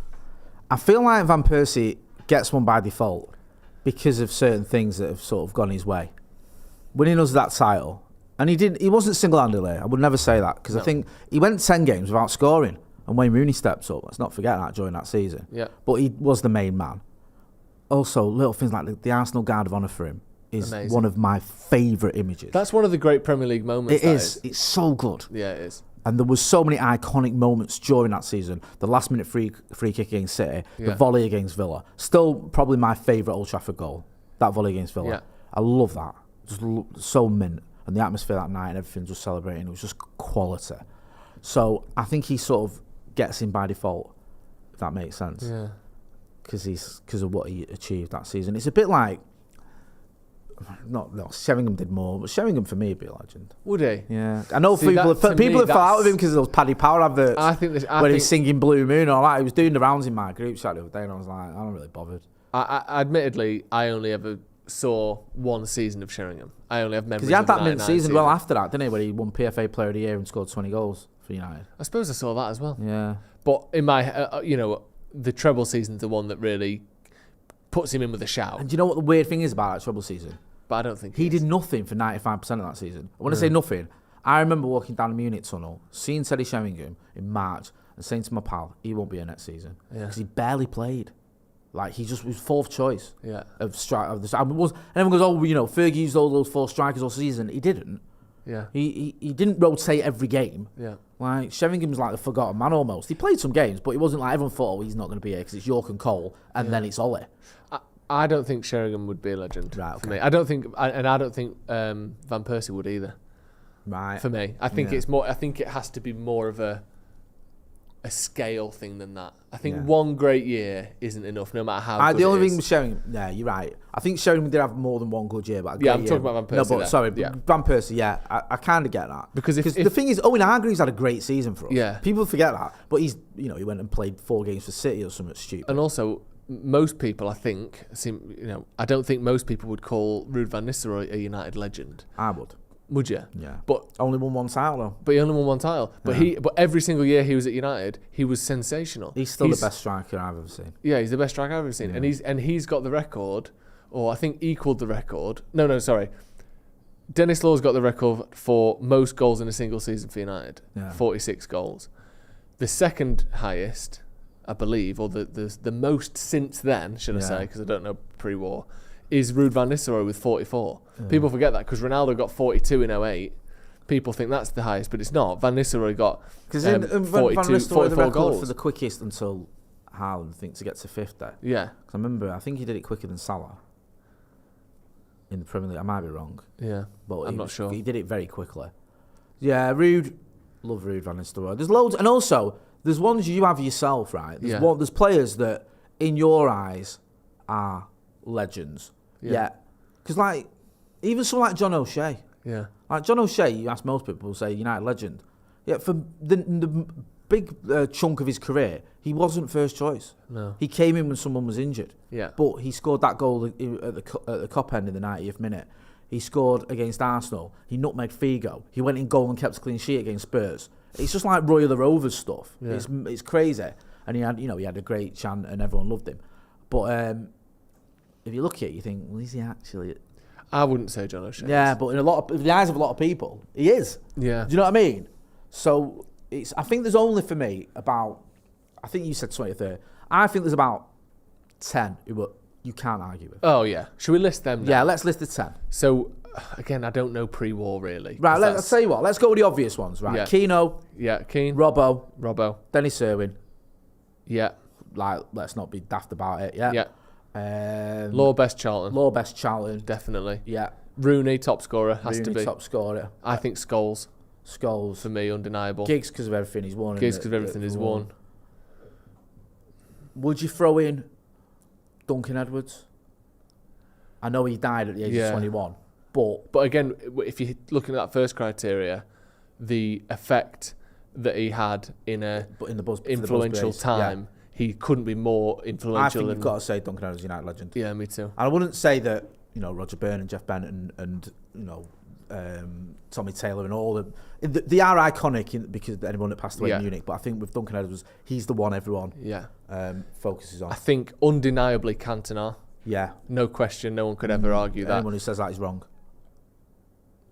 I feel like Van Persie gets one by default because of certain things that have sort of gone his way. Winning us that title, and he wasn't single-handedly, I would never say that, because I think he went 10 games without scoring. And Wayne Rooney steps up. Let's not forget that during that season. Yeah. But he was the main man. Also, little things like the Arsenal Guard of Honour for him is one of my favourite images. That's one of the great Premier League moments. It is. It's so good. Yeah, it is. And there was so many iconic moments during that season. The last-minute free kick against City, the volley against Villa. Still probably my favourite Old Trafford goal, that volley against Villa. Yeah. I love that. Just so mint. And the atmosphere that night and everything just celebrating. It was just quality. So I think he sort of gets in by default, if that makes sense. Yeah. Because of what he achieved that season. It's a bit like, Sheringham did more, but Sheringham for me would be a legend. Would he? Yeah. I know people have fell out with him because of those Paddy Power adverts. Where he's singing Blue Moon or that. He was doing the rounds in my group chat the other day and I was like, I'm not really bothered. Admittedly, I only ever saw one season of Sheringham. I only have memories. Because he had that mint season well after that, didn't he? Where he won PFA Player of the Year and scored 20 goals for United. I suppose I saw that as well. Yeah. But in my, the treble season's the one that really puts him in with a shout. And do you know what the weird thing is about that treble season? But I don't think he did nothing for 95% of that season. When I say nothing, I remember walking down the Munich tunnel, seeing Teddy Sheringham in March, and saying to my pal, he won't be here next season because he barely played. Like he just was fourth choice. Yeah. And everyone goes, Fergie used all those 4 strikers all season. He didn't. Yeah. He didn't rotate every game. Yeah. Like Sheringham's like the forgotten man almost. He played some games, but it wasn't like everyone thought, he's not going to be here because it's York and Cole, and then it's Ollie. I don't think Sheringham would be a legend for me. I don't think Van Persie would either. Right. For me, I think it's more. I think it has to be more of a scale thing than that. I think one great year isn't enough, no matter how good the only thing with Sheringham, you're right. I think Sheringham did have more than one good year, but I'm talking about Van Persie. No, but sorry, Van Persie, I kind of get that. Because the thing is, Owen Hargreaves had a great season for us. Yeah. People forget that, but he went and played 4 games for City or something stupid. And also, most people, I think, I don't think most people would call Ruud van Nistelrooy a United legend. I would. Would you? Yeah. But only won one title though. But he only won one title. But but every single year he was at United, he was sensational. He's still the best striker I've ever seen. Yeah, he's the best striker I've ever seen. Yeah. And he's got the record, or I think equaled the record. No, sorry. Dennis Law's got the record for most goals in a single season for United. 46 goals. The second highest, I believe, or the most since then, should I say, because I don't know pre-war, is Ruud van Nistelrooy with 44. People forget that because Ronaldo got 42 in 08. People think that's the highest, but it's not. Van Nistelrooy got 42, Van Nistelrooy 44 the record goals. for the quickest until Haaland, I think, to get to 50. Yeah. Because I remember, I think he did it quicker than Salah in the Premier League. I might be wrong. Yeah, but I'm not sure. He did it very quickly. Yeah, Ruud, love Ruud van Nistelrooy. There's loads, and also there's ones you have yourself, right? There's players that, in your eyes, are legends. Yeah. Because, like, even someone like John O'Shea. Yeah. Like, John O'Shea, you ask most people, will say United legend. Yeah, for the big chunk of his career, he wasn't first choice. No. He came in when someone was injured. Yeah. But he scored that goal at the Cop end in the 90th minute. He scored against Arsenal. He nutmegged Figo. He went in goal and kept a clean sheet against Spurs. It's just like Roy of the Rovers stuff. Yeah. It's crazy. And he had a great chant and everyone loved him. But if you look at it, you think, well, is he actually? I wouldn't say John O'Shea. Yeah, but in the eyes of a lot of people, he is. Yeah. Do you know what I mean? So I think there's only for me about, I think you said 23. I think there's about 10 who you can't argue with. Oh yeah. Should we list them now? Yeah, let's list the 10. So again, I don't know pre-war really. Right, let's tell you what. Let's go with the obvious ones. Right, yeah. Keano. Yeah, Keane. Robbo. Dennis Irwin. Yeah. Like, let's not be daft about it. Yeah. Yeah. Law best Charlton. Definitely. Yeah. Rooney, top scorer, has to be. Top scorer. I think Scholes. For me, undeniable. Giggs because of everything he's won. Giggs because of everything he's won. Would you throw in Duncan Edwards? I know he died at the age of 21, but again, if you're looking at that first criteria, the effect that he had in the influential time, he couldn't be more influential. I think you've got to say Duncan Edwards, United legend. Yeah, me too. And I wouldn't say that Roger Byrne and Jeff Bennett and Tommy Taylor and all they are iconic because anyone that passed away in Munich. But I think with Duncan Edwards, he's the one everyone focuses on. I think undeniably Cantona. Yeah, no question. No one could ever argue that. Anyone who says that is wrong.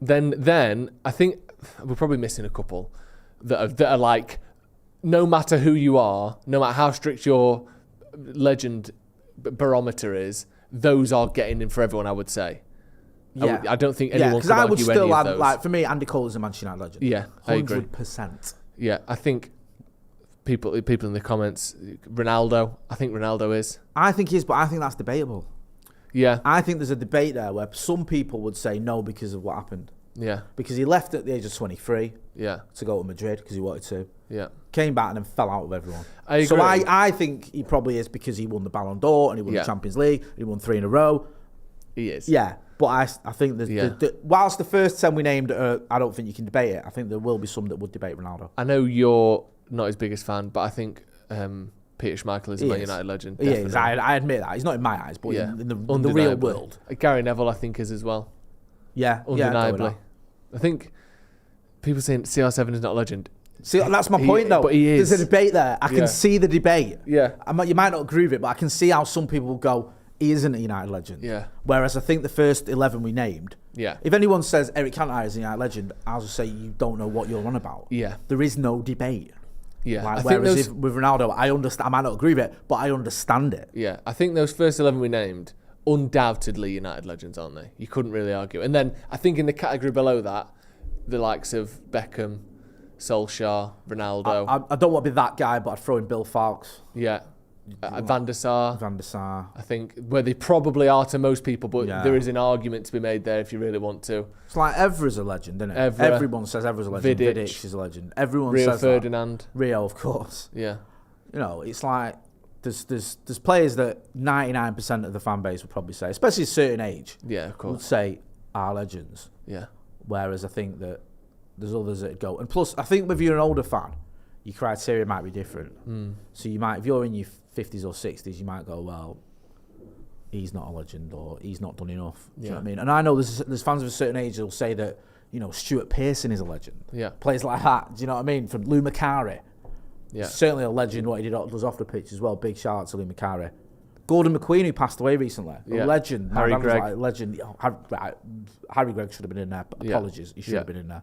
Then I think we're probably missing a couple that are like, no matter who you are, no matter how strict your legend barometer is, those are getting in for everyone. I would say. Yeah. I don't think anyone could argue any of those. Because I would still like, for me, Andy Cole is a Manchester United legend. Yeah, I agree. 100%. Yeah, I think people in the comments, Ronaldo. I think Ronaldo is. I think he is, but I think that's debatable. Yeah. I think there's a debate there where some people would say no because of what happened. Yeah. Because he left at the age of 23. Yeah. To go to Madrid because he wanted to. Yeah. Came back and then fell out with everyone. I agree. So I think he probably is because he won the Ballon d'Or and he won the Champions League. He won 3 in a row. He is. Yeah. But I think whilst the first 10 we named, I don't think you can debate it. I think there will be some that would debate Ronaldo. I know you're not his biggest fan, but I think Peter Schmeichel is a Man United legend. He is. I admit that. He's not in my eyes, but in the real world. Gary Neville, I think, is as well. Yeah. Undeniably. I think people saying CR7 is not a legend. See, that's my point, though. But he is. There's a debate there. I can see the debate. Yeah. You might not agree with it, but I can see how some people will go, he isn't a United legend. Yeah. Whereas I think the first 11 we named, if anyone says Eric Cantona is a United legend, I'll just say you don't know what you're on about. Yeah. There is no debate. Yeah. Like, whereas with Ronaldo, I understand. I might not agree with it, but I understand it. Yeah. I think those first 11 we named, undoubtedly United legends, aren't they? You couldn't really argue. And then I think in the category below that, the likes of Beckham, Solskjaer, Ronaldo. I don't want to be that guy, but I'd throw in Bill Falks. Yeah. Van der Sar. I think where they probably are to most people, but there is an argument to be made there if you really want to. It's like Evra's a legend, isn't it? Everyone says Evra's a legend. Vidic is a legend. Everyone Rio says Ferdinand. That. Rio, of course. Yeah. It's like there's players that 99% of the fan base would probably say, especially a certain age. Yeah, of course. Would say are legends. Yeah. Whereas I think that there's others that go, and plus I think if you're an older fan, your criteria might be different. So you might, if you're in your 50s or 60s, you might go, well, he's not a legend or he's not done enough. Do you know what I mean? And I know there's fans of a certain age who'll say that Stuart Pearson is a legend. Yeah. Players like that. Do you know what I mean? From Lou Macari. Yeah. Certainly a legend what he does off the pitch as well. Big shout out to Lou Macari. Gordon McQueen, who passed away recently. A legend. Harry Gregg. Like, legend. Harry Gregg should have been in there. Apologies. He should have been in there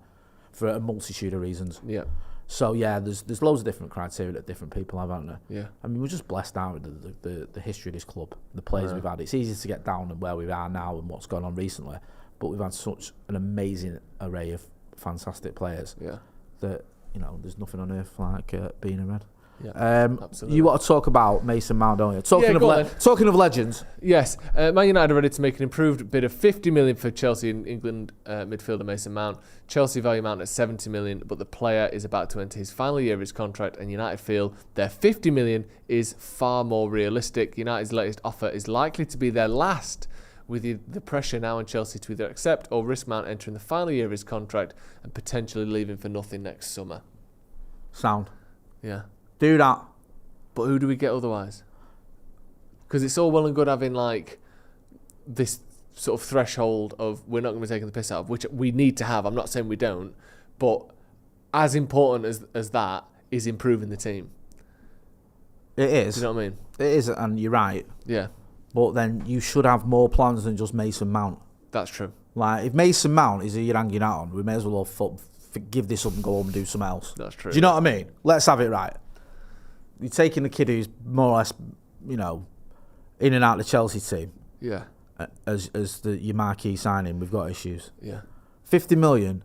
for a multitude of reasons. Yeah. So, there's loads of different criteria that different people have, aren't there? Yeah. I mean, we're just blessed out with the history of this club, the players we've had. It's easy to get down on where we are now and what's gone on recently, but we've had such an amazing array of fantastic players that, there's nothing on earth like being a Red. Yeah, absolutely. You want to talk about Mason Mount, don't you? Talking of legends. Yes, Man United are ready to make an improved bid of 50 million for Chelsea and England midfielder Mason Mount. Chelsea value Mount at 70 million, but the player is about to enter his final year of his contract, and United feel their 50 million is far more realistic. United's latest offer is likely to be their last, with the pressure now on Chelsea to either accept or risk Mount entering the final year of his contract and potentially leaving for nothing next summer. Sound. Yeah. Do that. But who do we get otherwise? Because it's all well and good having like this sort of threshold of we're not going to be taking the piss out of, which we need to have. I'm not saying we don't, but as important as that is improving the team. It is. Do you know what I mean? It is, and you're right. Yeah. But then you should have more plans than just Mason Mount. That's true. Like, if Mason Mount is who you're hanging out on, we may as well all give this up and go home and do something else. That's true. Do you know what I mean? Let's have it right. You're taking the kid who's more or less, in and out of the Chelsea team. Yeah. As your marquee signing, we've got issues. Yeah. 50 million,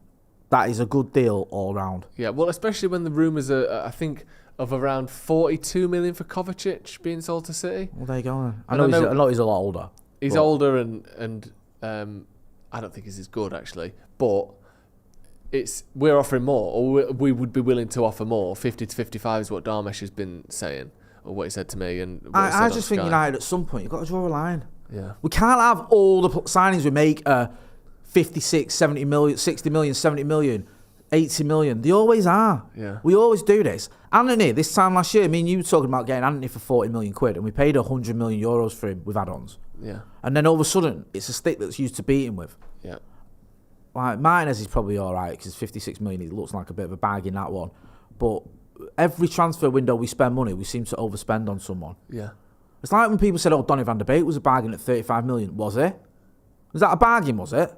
that is a good deal all round. Yeah, well, especially when the rumours are, I think, of around 42 million for Kovacic being sold to City. Well, there you go. I know he's a lot older. He's older and I don't think he's as good, actually. But we're offering more, or we would be willing to offer more. 50 to 55 is what Darmesh has been saying, or what he said to me. And I just think United, at some point, you've got to draw a line. Yeah. We can't have all the signings we make 56, 70 million, 60 million, 70 million, 80 million. They always are. Yeah. We always do this. Anthony, this time last year, me and you were talking about getting Anthony for 40 million quid, and we paid 100 million euros for him with add-ons. Yeah. And then all of a sudden, it's a stick that's used to beat him with. Yeah. Like, Martinez is probably all right because 56 million, he looks like a bit of a bag in that one. But every transfer window we spend money, we seem to overspend on someone. Yeah. It's like when people said, Donny van der Beek was a bargain at 35 million. Was it? Was that a bargain, was it?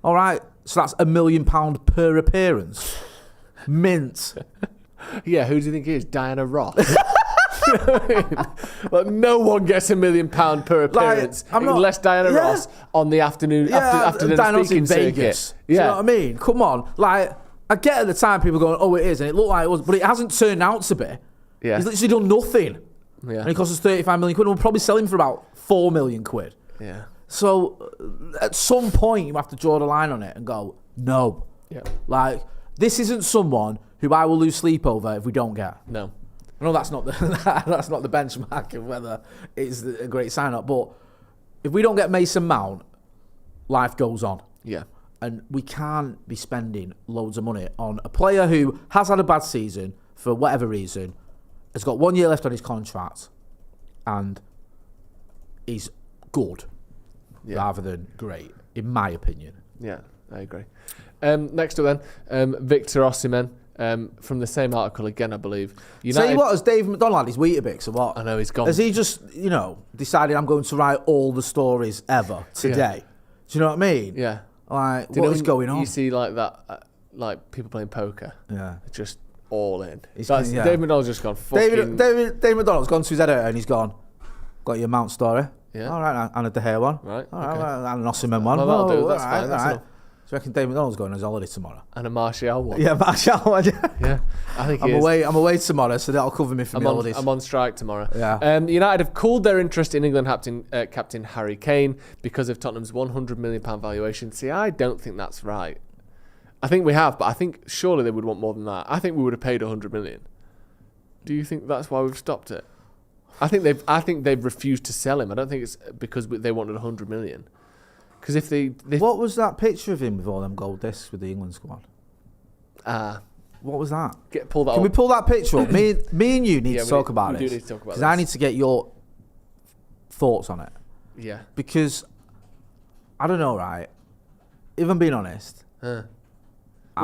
All right, so that's £1 million per appearance. Mint. Yeah, who do you think he is? Diana Ross? You know what I mean? Like, no one gets £1 million per appearance unless Diana Ross on the afternoon after the speaking Vegas. circuit. Do you know what I mean? Come on. Like, I get at the time people going, oh, it is, and it looked like it was, but it hasn't turned out to be. Yeah. He's literally done nothing. Yeah. And it costs us 35 million quid, and we'll probably sell him for about 4 million quid. Yeah. So at some point you have to draw the line on it and go, no. Yeah. Like, this isn't someone who I will lose sleep over if we don't get. No. I know that's not the that's not the benchmark of whether it's a great sign-up, but if we don't get Mason Mount, life goes on. Yeah. And we can't be spending loads of money on a player who has had a bad season for whatever reason, has got 1 year left on his contract, and is good rather than great, in my opinion. Yeah, I agree. Next up then, Victor Osimhen. From the same article again, I believe. Tell you what, has Dave McDonald had his Weetabix or what? I know, he's gone. Has he just, decided I'm going to write all the stories ever today? Yeah. Do you know what I mean? Yeah. Like, what is going on? You see like that, like people playing poker. Yeah. Just all in. Yeah. Dave McDonald's just gone fucking... Dave McDonald's gone to his editor and he's gone, got your Mount story. Yeah. All right, and a De Gea one. Right. All right, and an Osimhen one. Well, that'll do. That's fine. That's enough. So I reckon Dave McDonald's going on his holiday tomorrow. And a Martial one. Yeah, Martial one. Yeah, I think I'm away tomorrow, so that'll cover me for my holidays. I'm on strike tomorrow. Yeah. United have cooled their interest in England captain Harry Kane because of Tottenham's £100 million valuation. See, I don't think that's right. I think we have, but I think surely they would want more than that. I think we would have paid 100 million. Do you think that's why we've stopped it? I think they've refused to sell him. I don't think it's because they wanted 100 million. Because if they what was that picture of him with all them gold discs with the England squad? What was that? Can we pull that picture up? me and you need to talk about this. We do need to talk about this. Because I need to get your thoughts on it. Yeah. Because I don't know, right? If I'm being honest,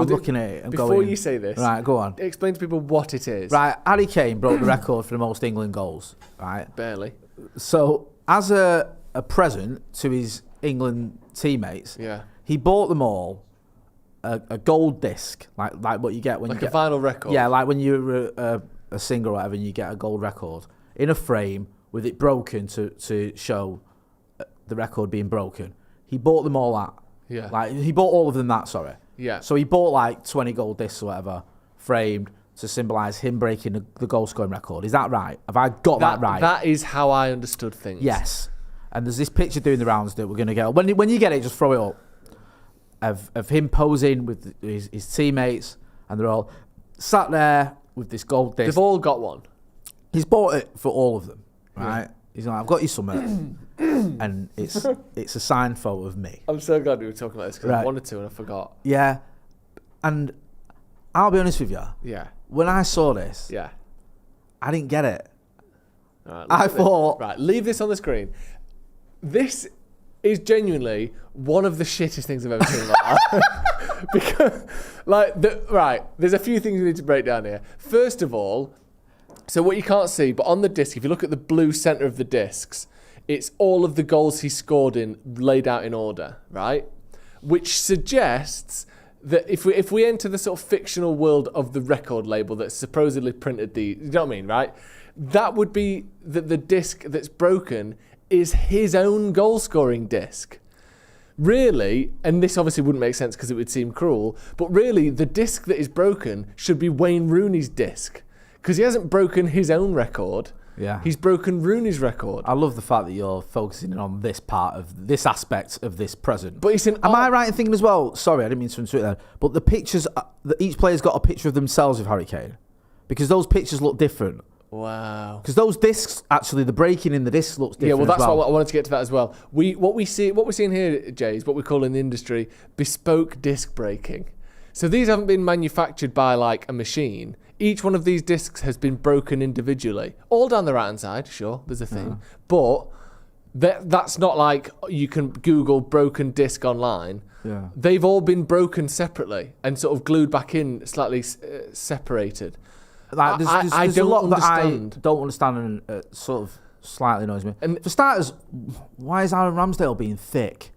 I'm looking at it and before going... you say this, right, go on. Explain to people what it is. Right, Harry Kane broke the record for the most England goals, right? Barely. So, as a present to his England teammates, he bought them all a gold disc, like what you get when you get... Like a vinyl record? Yeah, like when you're a singer or whatever and you get a gold record, in a frame with it broken to show the record being broken. He bought them all that. Yeah. Like, he bought all of them that, sorry. Yeah. So he bought like 20 gold discs or whatever, framed to symbolise him breaking the goal scoring record. Is that right? Have I got that right? That is how I understood things. Yes. And there's this picture doing the rounds that we're going to get. When you get it, just throw it up. Of him posing with his teammates, and they're all sat there with this gold disc. They've all got one. He's bought it for all of them, right? Yeah. He's like, I've got you something. And it's a signed photo of me. I'm so glad we were talking about this because I wanted to and I forgot. Yeah. And I'll be honest with you. Yeah. When I saw this, I didn't get it. Right, I thought... Right, leave this on the screen. This is genuinely one of the shittest things I've ever seen in my life. Because, there's a few things we need to break down here. First of all, so what you can't see, but on the disc, if you look at the blue centre of the discs, it's all of the goals he scored in laid out in order, right? Which suggests that if we enter the sort of fictional world of the record label that supposedly printed you know what I mean, right? That would be that the disc that's broken is his own goal-scoring disc. Really, and this obviously wouldn't make sense because it would seem cruel, but really the disc that is broken should be Wayne Rooney's disc because he hasn't broken his own record. Yeah. He's broken Rooney's record. I love the fact that you're focusing on this part of this aspect of this present. But it's Am I right in thinking as well? Sorry, I didn't mean to interrupt there. But the pictures, each player's got a picture of themselves with Harry Kane because those pictures look different. Wow. Because those discs, actually, the breaking in the discs looks different. Yeah, well, that's what I wanted to get to that as well. What we're seeing here, Jay, is what we call in the industry bespoke disc breaking. So these haven't been manufactured by like a machine. Each one of these discs has been broken individually, all down the right hand side. Sure, there's a thing, but that's not like you can Google broken disc online. Yeah, they've all been broken separately and sort of glued back in, slightly separated. Like there's I don't a lot understand. that I don't understand and sort of slightly annoys me. And for starters, why is Aaron Ramsdale being thick?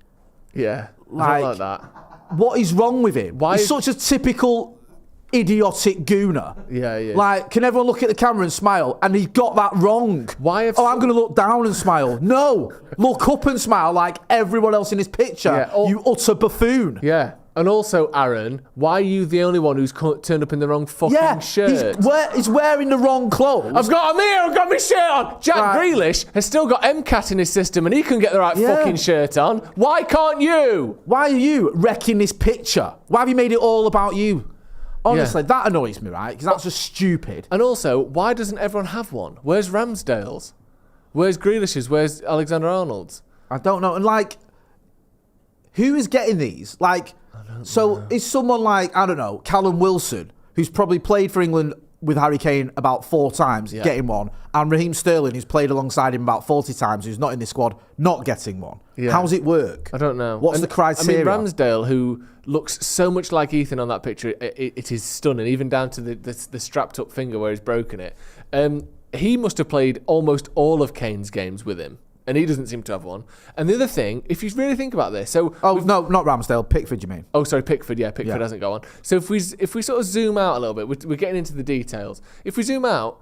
Yeah, I don't like that. What is wrong with him? He's such a typical idiotic gooner. Yeah. Like, can everyone look at the camera and smile? And he got that wrong. I'm going to look down and smile. No, look up and smile like everyone else in this picture. Yeah, you utter buffoon. Yeah. And also, Aaron, why are you the only one who's turned up in the wrong fucking shirt? He's wearing the wrong clothes. I've got my shirt on. Jack Grealish has still got MCAT in his system and he can get the right fucking shirt on. Why can't you? Why are you wrecking this picture? Why have you made it all about you? Honestly, that annoys me, right? Because that's just stupid. And also, why doesn't everyone have one? Where's Ramsdale's? Where's Grealish's? Where's Alexander-Arnold's? I don't know. And like, who is getting these? Like... So is someone like, I don't know, Callum Wilson, who's probably played for England with Harry Kane about 4 times, getting one, and Raheem Sterling, who's played alongside him about 40 times, who's not in this squad, not getting one? Yeah. How does it work? I don't know. What's the criteria? I mean, Ramsdale, who looks so much like Ethan on that picture, it is stunning, even down to the strapped up finger where he's broken it. He must have played almost all of Kane's games with him. And he doesn't seem to have one. And the other thing, if you really think about this, so no, not Ramsdale, Pickford, you mean? Oh, sorry, Pickford. Yeah, Pickford hasn't got one. So if we sort of zoom out a little bit, we're getting into the details. If we zoom out,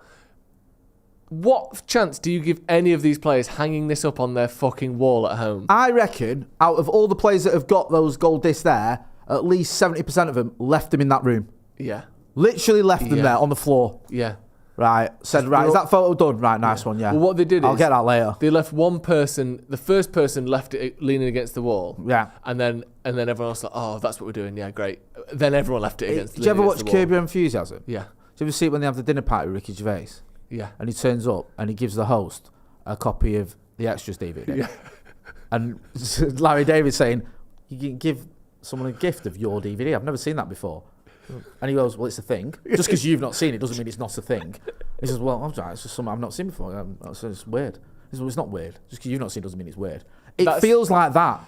what chance do you give any of these players hanging this up on their fucking wall at home? I reckon out of all the players that have got those gold discs there, at least 70% of them left them in that room. Yeah, literally left them there on the floor. Yeah. Right, is that photo done? Right, nice one, yeah. Well, what they did I'll get that later. They left one person, the first person left it leaning against the wall. Yeah. And then everyone else like, oh, that's what we're doing, yeah, great. Then everyone left it against the wall. Do you ever watch Curb Your Enthusiasm? Yeah. Do you ever see it when they have the dinner party with Ricky Gervais? Yeah. And he turns up and he gives the host a copy of the Extras DVD. Yeah. And Larry David saying, you can give someone a gift of your DVD. I've never seen that before. And he goes, well, it's a thing. Just because you've not seen it doesn't mean it's not a thing. He says, well, it's just something I've not seen before. It's weird. He says, well, it's not weird. Just because you've not seen it doesn't mean it's weird. It feels like that.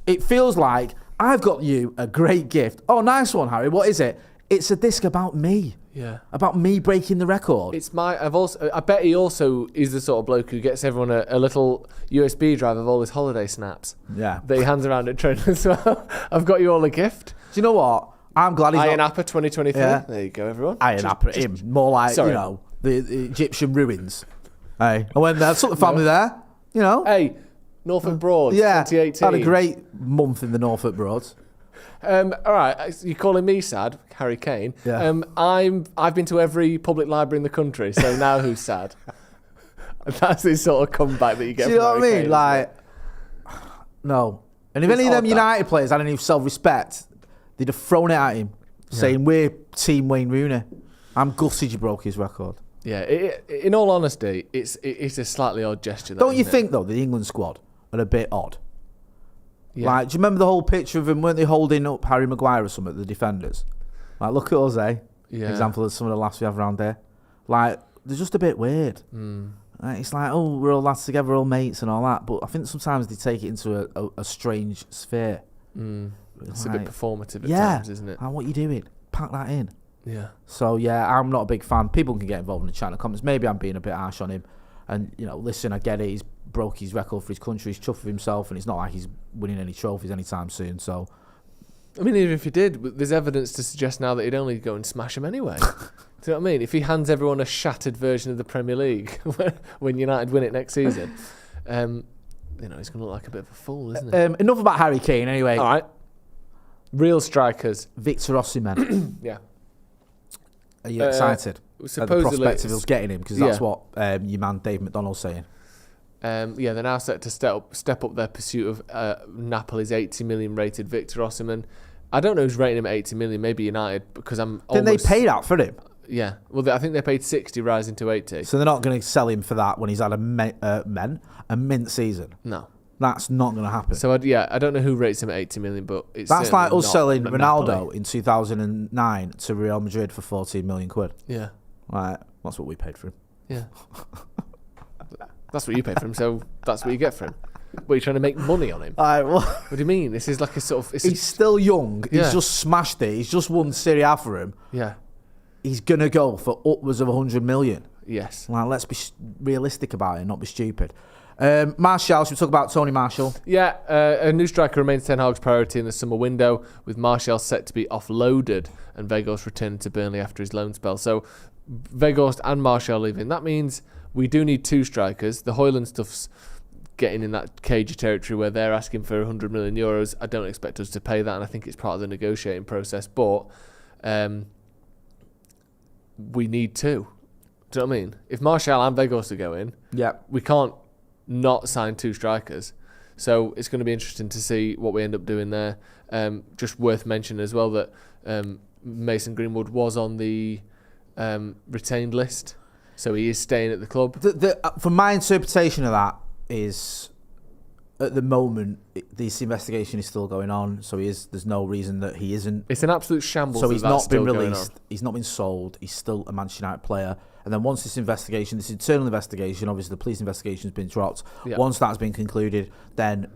It feels like I've got you a great gift. Oh, nice one, Harry. What is it? It's a disc about me. Yeah. About me breaking the record. I bet he also is the sort of bloke who gets everyone a little USB drive of all his holiday snaps. Yeah. That he hands around at training as well. I've got you all a gift. Do you know what? I'm glad he's Iron Appa 2023. Yeah. There you go, everyone. Iron Appa, him. More like, sorry. you know, the Egyptian ruins. Hey. And when I took the family there, you know. Hey, Norfolk Broads, 2018. Had a great month in the Norfolk Broads. All right, you're calling me sad, Harry Kane. Yeah. I've been to every public library in the country, so now who's sad? That's the sort of comeback that you get. Do you know what I mean? Kane, like, no. And if any of them United players had any self-respect, they'd have thrown it at him, saying, we're Team Wayne Rooney. I'm gutted you broke his record. Yeah, in all honesty, it's a slightly odd gesture. Don't you think, though, the England squad are a bit odd? Yeah. Like, do you remember the whole picture of them? Weren't they holding up Harry Maguire or something, the defenders? Like, look at us, eh? Yeah. Example of some of the laughs we have around there. Like, they're just a bit weird. Like, it's like, oh, we're all lads together, we're all mates and all that. But I think sometimes they take it into a strange sphere. It's like, a bit performative at times, isn't it? Like, what are you doing? Pack that in. Yeah. So, yeah, I'm not a big fan. People can get involved in the channel comments. Maybe I'm being a bit harsh on him. And, you know, listen, I get it. He's broke his record for his country. He's chuffed with himself. And it's not like he's winning any trophies anytime soon. So, I mean, even if he did, there's evidence to suggest now that he'd only go and smash him anyway. Do you know what I mean? If he hands everyone a shattered version of the Premier League when United win it next season, you know, he's going to look like a bit of a fool, isn't he? enough about Harry Kane, anyway. All right. Real strikers. Victor Osimhen. Yeah. Are you excited at the prospect of us getting him? Because that's what your man Dave McDonald's saying. Yeah, they're now set to step up their pursuit of Napoli's 80 million rated Victor Osimhen. I don't know who's rating him at 80 million. Maybe United, because Didn't they pay that for him? Yeah. Well, I think they paid 60, rising to 80. So they're not going to sell him for that when he's had a mint season. No. That's not going to happen. So, I don't know who rates him at 80 million, but it's that's like us selling Ronaldo Napoli in 2009 to Real Madrid for 14 million quid. Yeah. Right. That's what we paid for him. Yeah. That's what you paid for him, so that's what you get for him. What, are you trying to make money on him? What do you mean? This is like a sort of... He's still young. Yeah. He's just smashed it. He's just won Serie A for him. Yeah. He's going to go for upwards of 100 million. Yes. Like, let's be realistic about it, not be stupid. Martial, should we talk about Tony Martial? Yeah, a new striker remains Ten Hag's priority in the summer window, with Martial set to be offloaded and Weghorst returning to Burnley after his loan spell. So Weghorst and Martial leaving. That means we do need two strikers. The Højlund stuff's getting in that cagey territory where they're asking for 100 million euros. I don't expect us to pay that, and I think it's part of the negotiating process. But we need two. Do you know what I mean? If Martial and Weghorst are going, we can't not sign two strikers. So it's going to be interesting to see what we end up doing there. Just worth mentioning as well that Mason Greenwood was on the retained list, so he is staying at the club. From my interpretation of that is, at the moment, this investigation is still going on, so there's no reason that he isn't. It's an absolute shambles. So he's not been released. He's not been sold. He's still a Manchester United player. And then once this internal investigation, obviously the police investigation has been dropped. Yeah. Once that's been concluded, then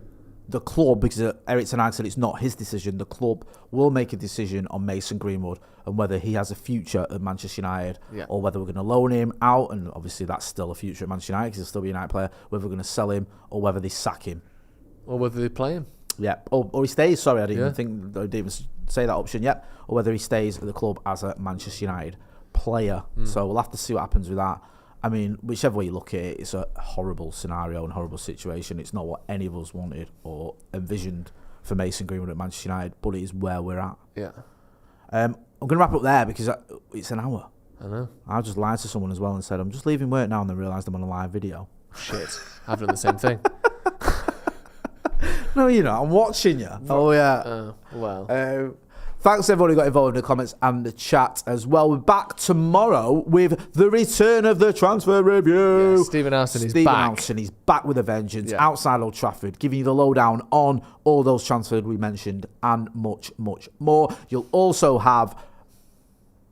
the club, because Erik ten Hag said it's not his decision, the club will make a decision on Mason Greenwood and whether he has a future at Manchester United, or whether we're going to loan him out, and obviously that's still a future at Manchester United because he'll still be a United player, whether we're going to sell him or whether they sack him. Or whether they play him. Yeah, or he stays, sorry, I didn't even say that option yet, or whether he stays at the club as a Manchester United player. So we'll have to see what happens with that. I mean, whichever way you look at it, it's a horrible scenario and horrible situation. It's not what any of us wanted or envisioned for Mason Greenwood at Manchester United, but it is where we're at. Yeah. I'm going to wrap up there because it's an hour. I know. I just lied to someone as well and said, I'm just leaving work now, and then realised I'm on a live video. Shit. I've done the same thing. No, you're not. I'm watching you. Oh, yeah. Well. Thanks everyone who got involved in the comments and the chat as well. We're back tomorrow with the return of the transfer review. Yeah, Stephen Howson is back. He's back with a vengeance outside Old Trafford, giving you the lowdown on all those transfers we mentioned and much, much more. You'll also have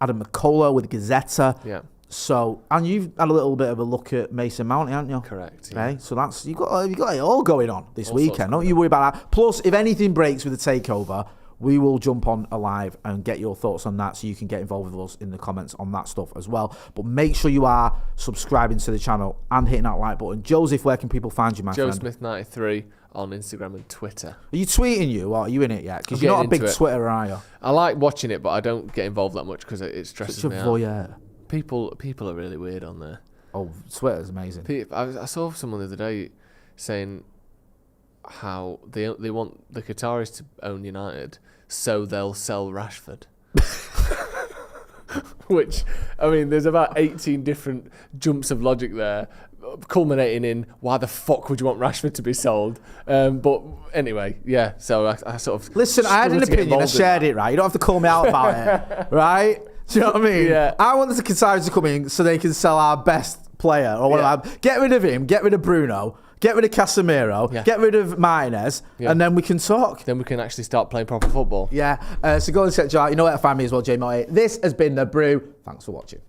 Adam McCullough with Gazzetta So, and you've had a little bit of a look at Mason Mount, haven't you? Correct. Yeah. Okay, so that's you got it all going on this weekend. Don't you worry about that. Plus, if anything breaks with the takeover, we will jump on a live and get your thoughts on that, so you can get involved with us in the comments on that stuff as well. But make sure you are subscribing to the channel and hitting that like button. Joseph, where can people find you, my friend? Joe Smith 93 on Instagram and Twitter. Are you tweeting you, or are you in it yet? Because you're not a big Twitterer, are you? I like watching it, but I don't get involved that much because it stresses me out. Voyeur. People are really weird on there. Oh, Twitter's amazing. I saw someone the other day saying how they want the Qataris to own United, so they'll sell Rashford. Which, I mean, there's about 18 different jumps of logic there, culminating in why the fuck would you want Rashford to be sold? But anyway, yeah. So I sort of listen. I had an opinion. I shared it. Right. You don't have to call me out about it. Right. Do you know what I mean? Yeah. I want the Qataris to come in so they can sell our best player or whatever. Yeah. Get rid of him. Get rid of Bruno. Get rid of Casemiro. Yeah. Get rid of Martinez. Yeah. And then we can talk. Then we can actually start playing proper football. Yeah. So go and check Jar. You know where to find me as well, JMO8. This has been The Brew. Thanks for watching.